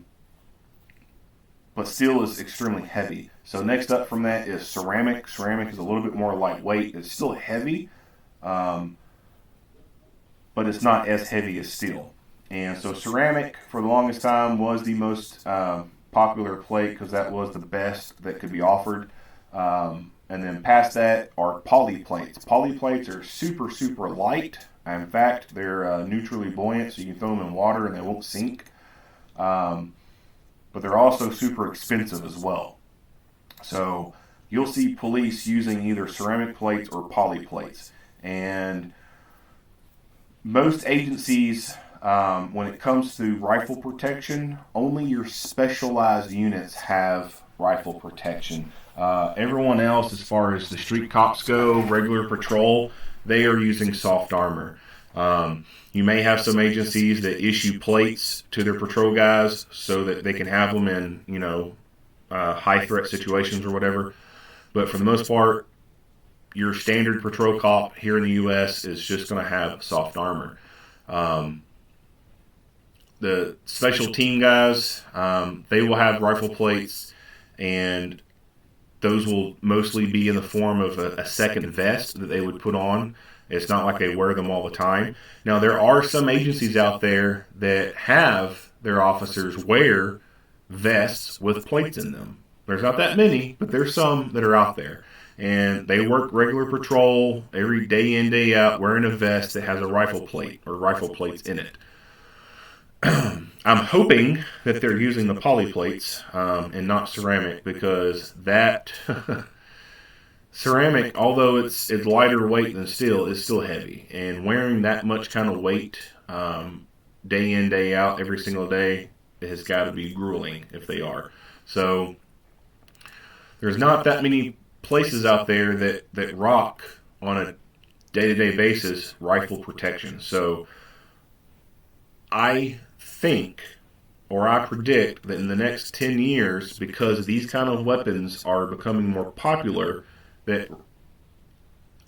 steel is extremely heavy. So next up from that is ceramic. Ceramic is a little bit more lightweight. It's still heavy, but it's not as heavy as steel. And so ceramic, for the longest time, was the most popular plate because that was the best that could be offered. And then past that are poly plates. Poly plates are super, super light. In fact, they're neutrally buoyant, so you can throw them in water and they won't sink. But they're also super expensive as well. So you'll see police using either ceramic plates or poly plates. And most agencies, when it comes to rifle protection, only your specialized units have rifle protection. Everyone else, as far as the street cops go, regular patrol, they are using soft armor. You may have some agencies that issue plates to their patrol guys so that they can have them in, high threat situations or whatever. But for the most part, your standard patrol cop here in the U.S. is just going to have soft armor. The special team guys, they will have rifle plates, and those will mostly be in the form of a second vest that they would put on. It's not like they wear them all the time. Now, there are some agencies out there that have their officers wear vests with plates in them. There's not that many, but there's some that are out there. And they work regular patrol every day in, day out, wearing a vest that has a rifle plate or rifle plates in it. I'm hoping that they're using the poly plates and not ceramic, because that ceramic, although it's lighter weight than steel, is still heavy. And wearing that much kind of weight day in, day out, every single day, has got to be grueling if they are. So there's not that many places out there that rock on a day-to-day basis rifle protection. So I think, or I predict, that in the next 10 years, because these kind of weapons are becoming more popular, that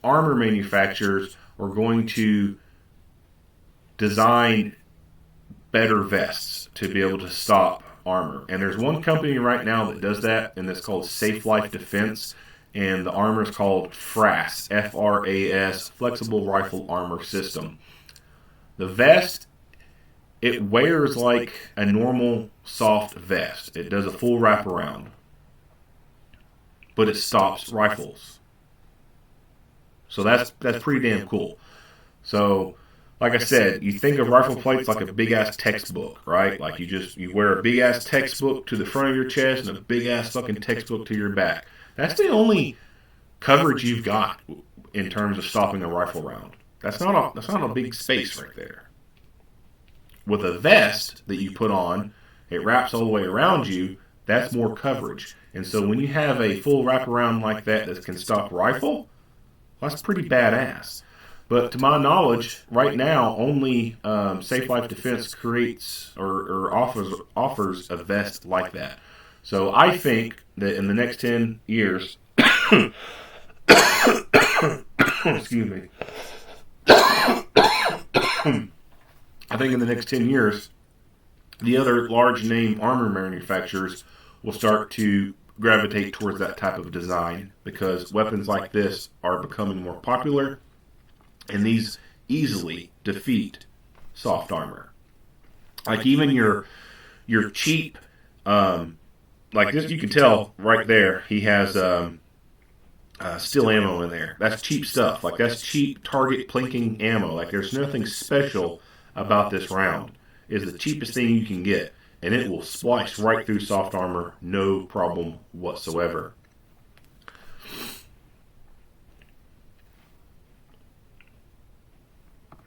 armor manufacturers are going to design better vests to be able to stop armor. And there's one company right now that does that, and it's called Safe Life Defense, and the armor is called FRAS, F-R-A-S, Flexible Rifle Armor System. The vest, it wears like a normal soft vest. It does a full wraparound, but it stops rifles. So that's pretty damn cool. So, like I said, you think of rifle plates like a big-ass textbook, right? Like you wear a big-ass textbook to the front of your chest and a big-ass fucking textbook to your back. That's the only coverage you've got in terms of stopping a rifle round. That's not a big space right there. With a vest that you put on, it wraps all the way around you, that's more coverage. And so when you have a full wraparound like that can stop rifle, well, that's pretty badass. But to my knowledge, right now, only Safe Life Defense creates or offers a vest like that. So I think that in the next 10 years, excuse me, I think in the next 10 years, the other large name armor manufacturers will start to gravitate towards that type of design, because weapons like this are becoming more popular, and these easily defeat soft armor. Like even your cheap, like this, you can tell right there, he has steel ammo in there. That's cheap stuff. Like that's cheap target plinking ammo. Like there's nothing special about this round. It's the cheapest thing you can get, and it will splice right through soft armor, no problem whatsoever.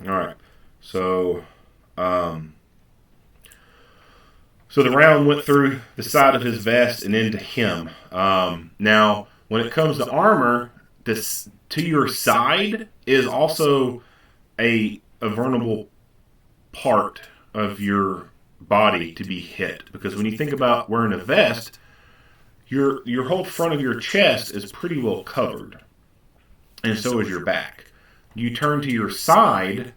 All right, so the round went through the side of his vest and into him. Now, when it comes to armor, this to your side is also a vulnerable part of your body to be hit, because when you think about wearing a vest, your whole front of your chest is pretty well covered, and so is your back. You turn to your side,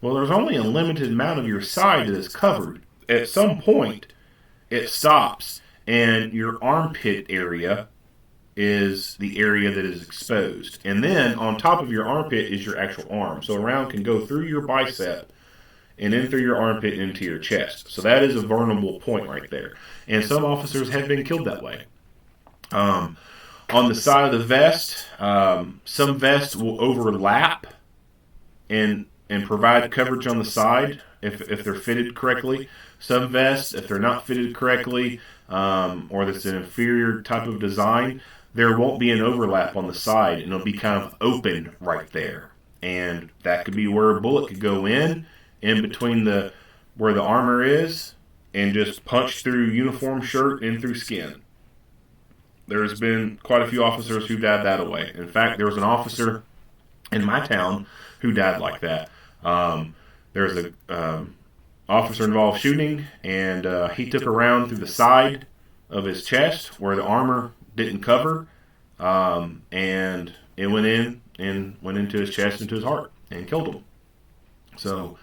well, there's only a limited amount of your side that is covered. At some point, it stops, and your armpit area is the area that is exposed. And then on top of your armpit is your actual arm. So a round can go through your bicep and in through your armpit and into your chest. So that is a vulnerable point right there. And some officers have been killed that way. On the side of the vest, some vests will overlap and provide coverage on the side if they're fitted correctly. Some vests, if they're not fitted correctly, or that's an inferior type of design, there won't be an overlap on the side, and it'll be kind of open right there. And that could be where a bullet could go in between where the armor is, and just punch through uniform shirt and through skin. There's been quite a few officers who died that way. In fact, there was an officer in my town who died like that. There was a officer involved shooting, and he took a round through the side of his chest where the armor didn't cover, and it went in and went into his chest, into his heart, and killed him. So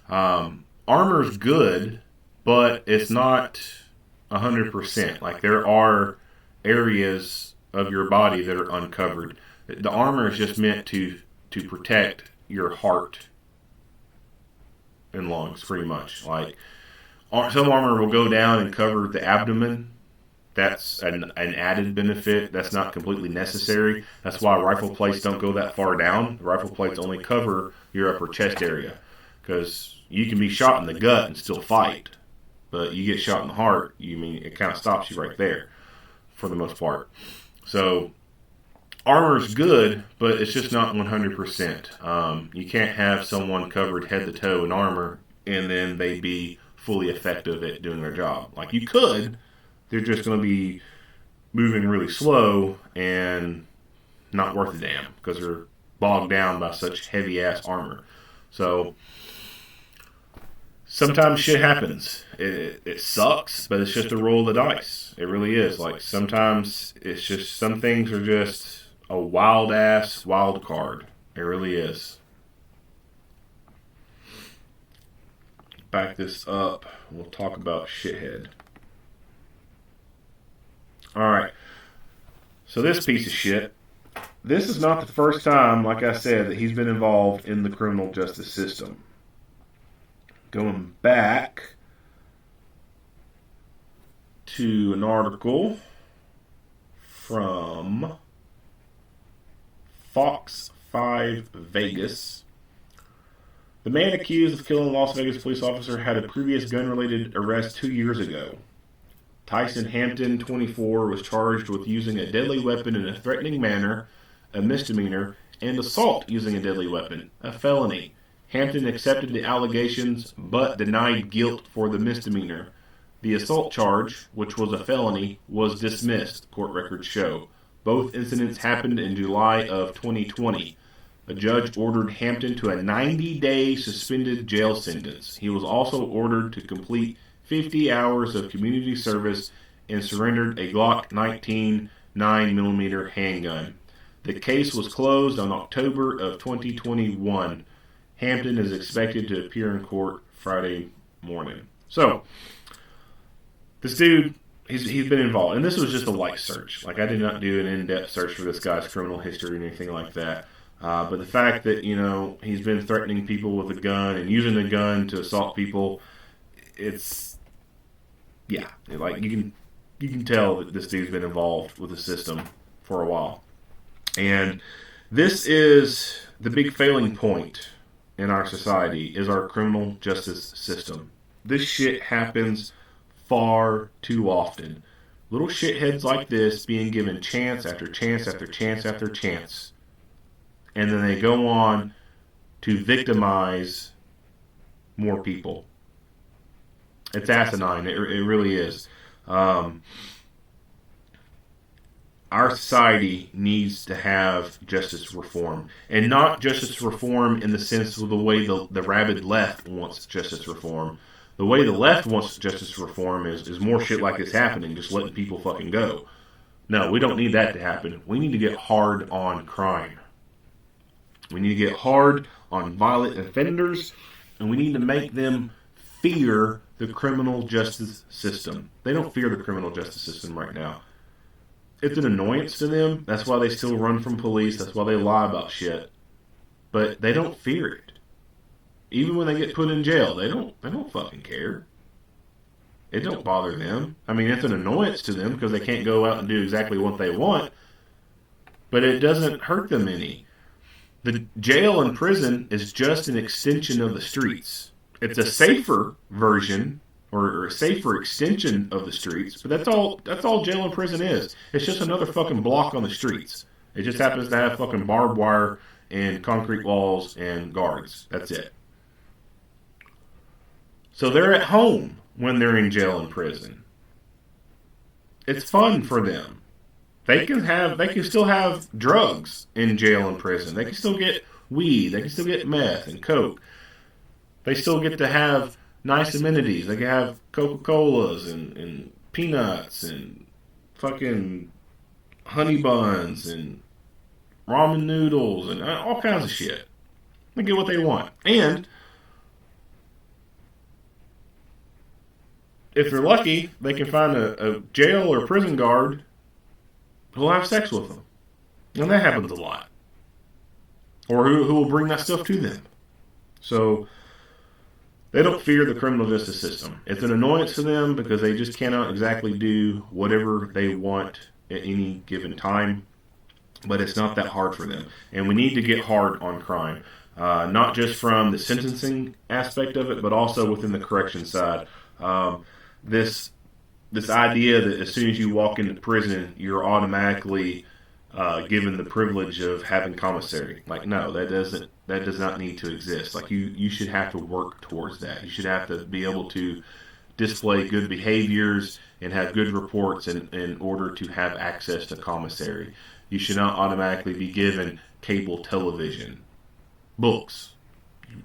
armor's good, but it's not 100%. Like, there are areas of your body that are uncovered. The armor is just meant to protect your heart and lungs, pretty much. Like, some armor will go down and cover the abdomen. That's an added benefit. That's not completely necessary. That's why rifle plates don't go that far down. The rifle plates only cover your upper chest area, because you can be shot in the gut and still fight, but you get shot in the heart, it kind of stops you right there for the most part. So armor's good, but it's just not 100%. You can't have someone covered head to toe in armor and then they be fully effective at doing their job. Like, you could, they're just going to be moving really slow and not worth a damn because they're bogged down by such heavy ass armor. So sometimes shit happens. It sucks, but it's just a roll of the dice. It really is. Like, sometimes it's just, some things are just a wild ass wild card. It really is. Back this up. We'll talk about shithead. Alright. So this piece of shit, this is not the first time, like I said, that he's been involved in the criminal justice system. Going back to an article from Fox 5 Vegas. The man accused of killing a Las Vegas police officer had a previous gun-related arrest 2 years ago. Tyson Hampton, 24, was charged with using a deadly weapon in a threatening manner, a misdemeanor, and assault using a deadly weapon, a felony. Hampton accepted the allegations but denied guilt for the misdemeanor. The assault charge, which was a felony, was dismissed, court records show. Both incidents happened in July of 2020. A judge ordered Hampton to a 90-day suspended jail sentence. He was also ordered to complete 50 hours of community service and surrendered a Glock 19 9mm handgun. The case was closed on October of 2021. Hampton is expected to appear in court Friday morning. So, this dude, he's been involved. And this was just a light search. Like, I did not do an in-depth search for this guy's criminal history or anything like that. But the fact that, he's been threatening people with a gun and using a gun to assault people, it's, yeah. Like, you can tell that this dude's been involved with the system for a while. And this is the big failing point in our society, is our criminal justice system. This shit happens far too often. Little shitheads like this being given chance after chance after chance after chance. And then they go on to victimize more people. It's asinine. It really is. Our society needs to have justice reform. And not justice reform in the sense of the way the rabid left wants justice reform. The way the left wants justice reform is more shit like this happening, just letting people fucking go. No, we don't need that to happen. We need to get hard on crime. We need to get hard on violent offenders, and we need to make them fear the criminal justice system. They don't fear the criminal justice system right now. It's an annoyance to them. That's why they still run from police. That's why they lie about shit. But they don't fear it. Even when they get put in jail, they don't fucking care. It don't bother them. I mean, it's an annoyance to them because they can't go out and do exactly what they want. but it doesn't hurt them any. The jail and prison is just an extension of the streets. It's a safer version or a safer extension of the streets, but that's all jail and prison is. It's just another fucking block on the streets. It just happens to have fucking barbed wire and concrete walls and guards. That's it. So they're at home when they're in jail and prison. It's fun for them. They can still have drugs in jail and prison. They can still get weed. They can still get meth and coke. They still get to have nice amenities. They can have Coca-Colas and peanuts and fucking honey buns and ramen noodles and all kinds of shit. They get what they want. And if they're lucky, they can find a jail or prison guard who'll have sex with them. And that happens a lot. Or who will bring that stuff to them. So they don't fear the criminal justice system. It's an annoyance to them because they just cannot exactly do whatever they want at any given time. But it's not that hard for them. And we need to get hard on crime. Not just from the sentencing aspect of it, but also within the correction side. This idea that as soon as you walk into prison, you're automatically given the privilege of having commissary. Like, no, that does not need to exist. Like, you should have to work towards that. You should have to be able to display good behaviors and have good reports in order to have access to commissary. You should not automatically be given cable television. Books.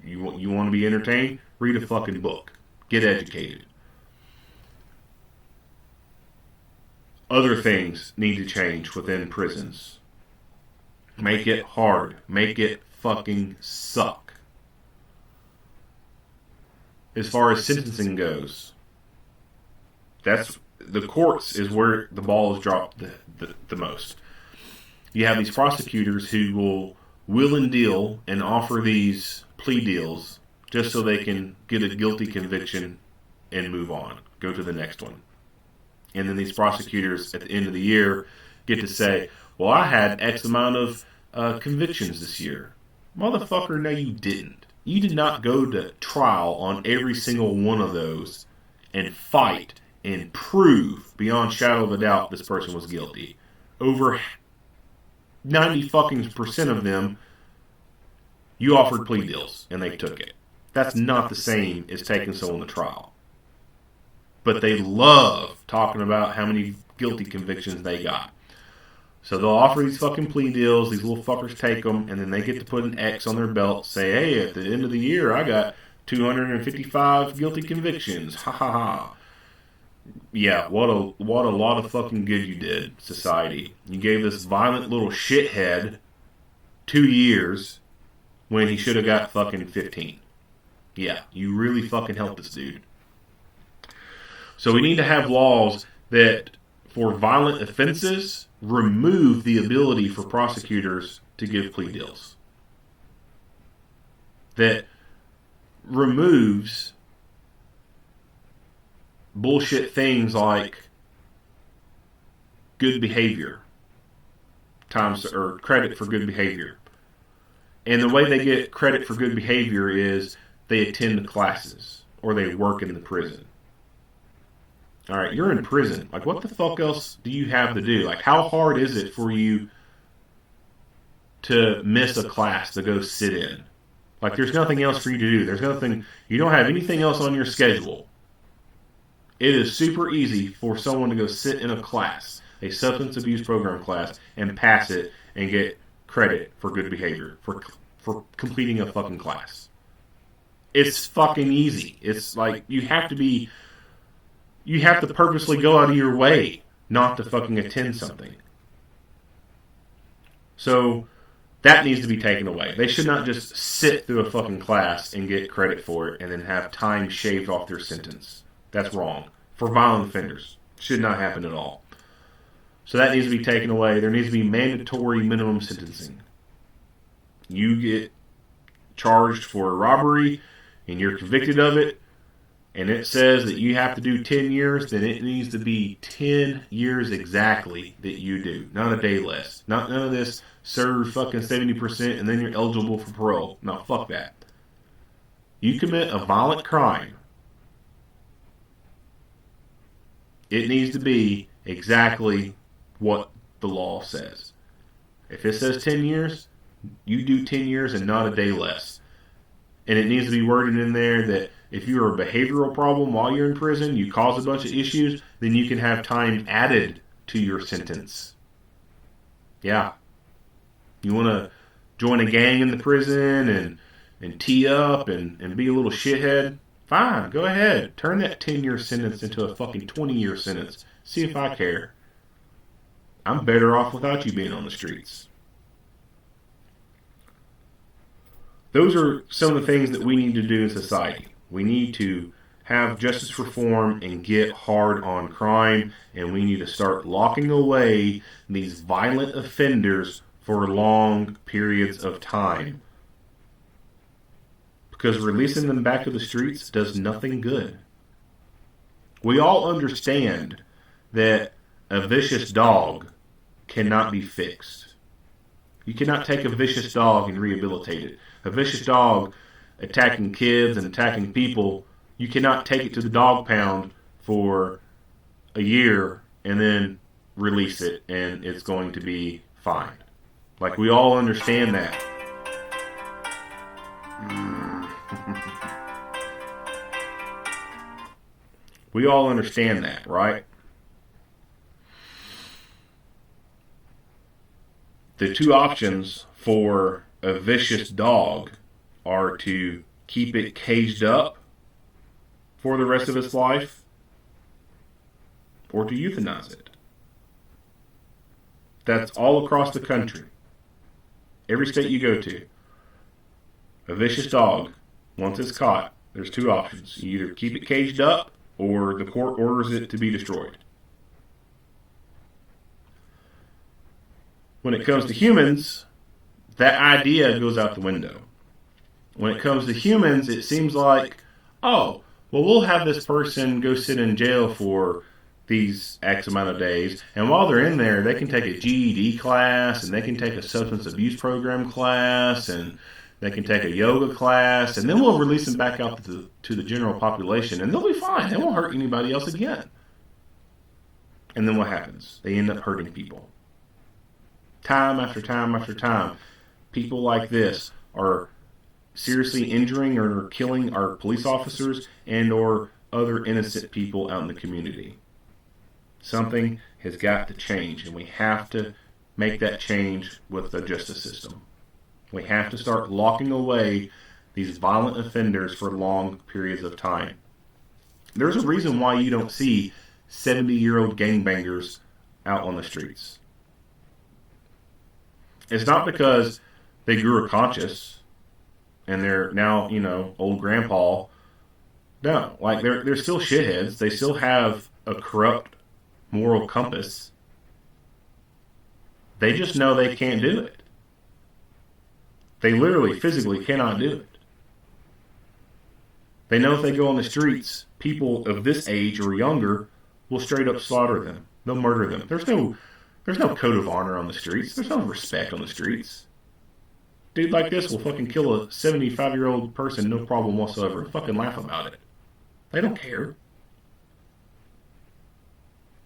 You want to be entertained? Read a fucking book. Get educated. Other things need to change within prisons. Make it hard. Make it fucking suck. As far as sentencing goes, that's the courts is where the ball is dropped the most. You have these prosecutors who will and deal and offer these plea deals just so they can get a guilty conviction and move on. Go to the next one. And then these prosecutors at the end of the year get to say, well, I had X amount of convictions this year. Motherfucker, no, you didn't. You did not go to trial on every single one of those and fight and prove beyond shadow of a doubt this person was guilty. Over 90% of them, you offered plea deals and they took it. That's not the same as taking someone to trial. But they love talking about how many guilty convictions they got. So they'll offer these fucking plea deals, these little fuckers take them, and then they get to put an X on their belt, say, hey, at the end of the year, I got 255 guilty convictions. Ha ha ha. Yeah, what a lot of fucking good you did, society. You gave this violent little shithead 2 years when he should have got fucking 15. Yeah, you really fucking helped this dude. So we need to have laws that, for violent offenses, remove the ability for prosecutors to give plea deals. That removes bullshit things like good behavior or credit for good behavior. And the way they get credit for good behavior is they attend classes or they work in the prison. All right, you're in prison. Like, what the fuck else do you have to do? Like, how hard is it for you to miss a class to go sit in? Like, there's nothing else for you to do. There's nothing, you don't have anything else on your schedule. It is super easy for someone to go sit in a class, a substance abuse program class, and pass it and get credit for good behavior, for completing a fucking class. It's fucking easy. It's like, you have to purposely go out of your way not to fucking attend something. So that needs to be taken away. They should not just sit through a fucking class and get credit for it and then have time shaved off their sentence. That's wrong. For violent offenders. Should not happen at all. So that needs to be taken away. There needs to be mandatory minimum sentencing. You get charged for a robbery and you're convicted of it, and it says that you have to do 10 years, then it needs to be 10 years exactly that you do. Not a day less. None of this serve fucking 70% and then you're eligible for parole. No, fuck that. You commit a violent crime, it needs to be exactly what the law says. If it says 10 years, you do 10 years and not a day less. And it needs to be worded in there that if you're a behavioral problem while you're in prison, you cause a bunch of issues, then you can have time added to your sentence. Yeah. You want to join a gang in the prison and tee up and be a little shithead? Fine, go ahead. Turn that 10-year sentence into a fucking 20-year sentence. See if I care. I'm better off without you being on the streets. Those are some of the things that we need to do in society. We need to have justice reform and get hard on crime, and we need to start locking away these violent offenders for long periods of time. Because releasing them back to the streets does nothing good. We all understand that a vicious dog cannot be fixed. You cannot take a vicious dog and rehabilitate it. A vicious dog attacking kids and attacking people, you cannot take it to the dog pound for a year and then release it and it's going to be fine. Like, we all understand that. We all understand that, right? The two options for a vicious dog are to keep it caged up for the rest of its life or to euthanize it. That's all across the country. Every state you go to. A vicious dog, once it's caught, there's two options. You either keep it caged up or the court orders it to be destroyed. When it comes to humans, that idea goes out the window. When it comes to humans, it seems like, oh, well, we'll have this person go sit in jail for these X amount of days, and while they're in there, they can take a GED class, and they can take a substance abuse program class, and they can take a yoga class, and then we'll release them back out to the general population, and they'll be fine. They won't hurt anybody else again. And then what happens? They end up hurting people. Time after time after time, people like this are seriously injuring or killing our police officers and or other innocent people out in the community. Something has got to change, and we have to make that change with the justice system. We have to start locking away these violent offenders for long periods of time. There's a reason why you don't see 70-year-old gangbangers out on the streets. It's not because they grew a conscience and they're now, old grandpa. No, like they're still shitheads. They still have a corrupt moral compass. They just know they can't do it. They literally, physically cannot do it. They know if they go on the streets, people of this age or younger will straight up slaughter them. They'll murder them. There's no code of honor on the streets. There's no respect on the streets. Dude like this will fucking kill a 75-year-old person, no problem whatsoever, and fucking laugh about it. They don't care.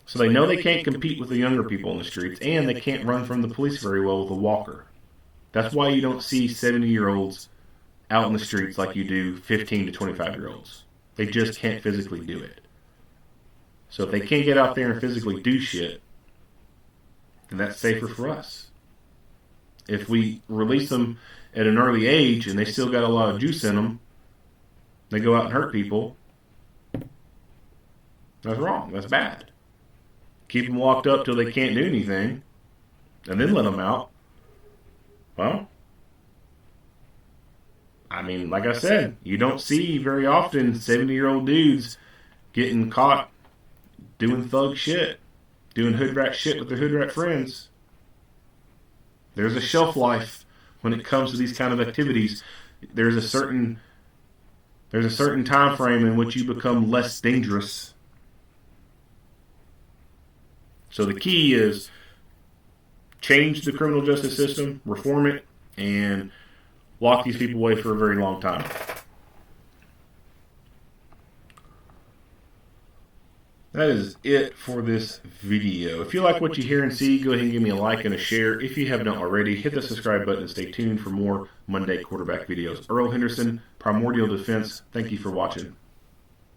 So they know they can't compete with the younger people on the streets, and they can't run from the police very well with a walker. That's why you don't see 70-year-olds out in the streets like you do 15 to 25-year-olds. They just can't physically do it. So if they can't get out there and physically do shit, then that's safer for us. If we release them at an early age and they still got a lot of juice in them, they go out and hurt people, that's wrong. That's bad. Keep them locked up till they can't do anything, and then let them out. Well, I mean, like I said, you don't see very often 70-year-old dudes getting caught doing thug shit, doing hood rat shit with their hood rat friends. There's a shelf life when it comes to these kind of activities. There's There's a certain time frame in which you become less dangerous. So the key is change the criminal justice system, reform it, and lock these people away for a very long time. That is it for this video. If you like what you hear and see, go ahead and give me a like and a share. If you have not already, hit the subscribe button and stay tuned for more Monday quarterback videos. Earl Henderson, Primordial Defense, thank you for watching.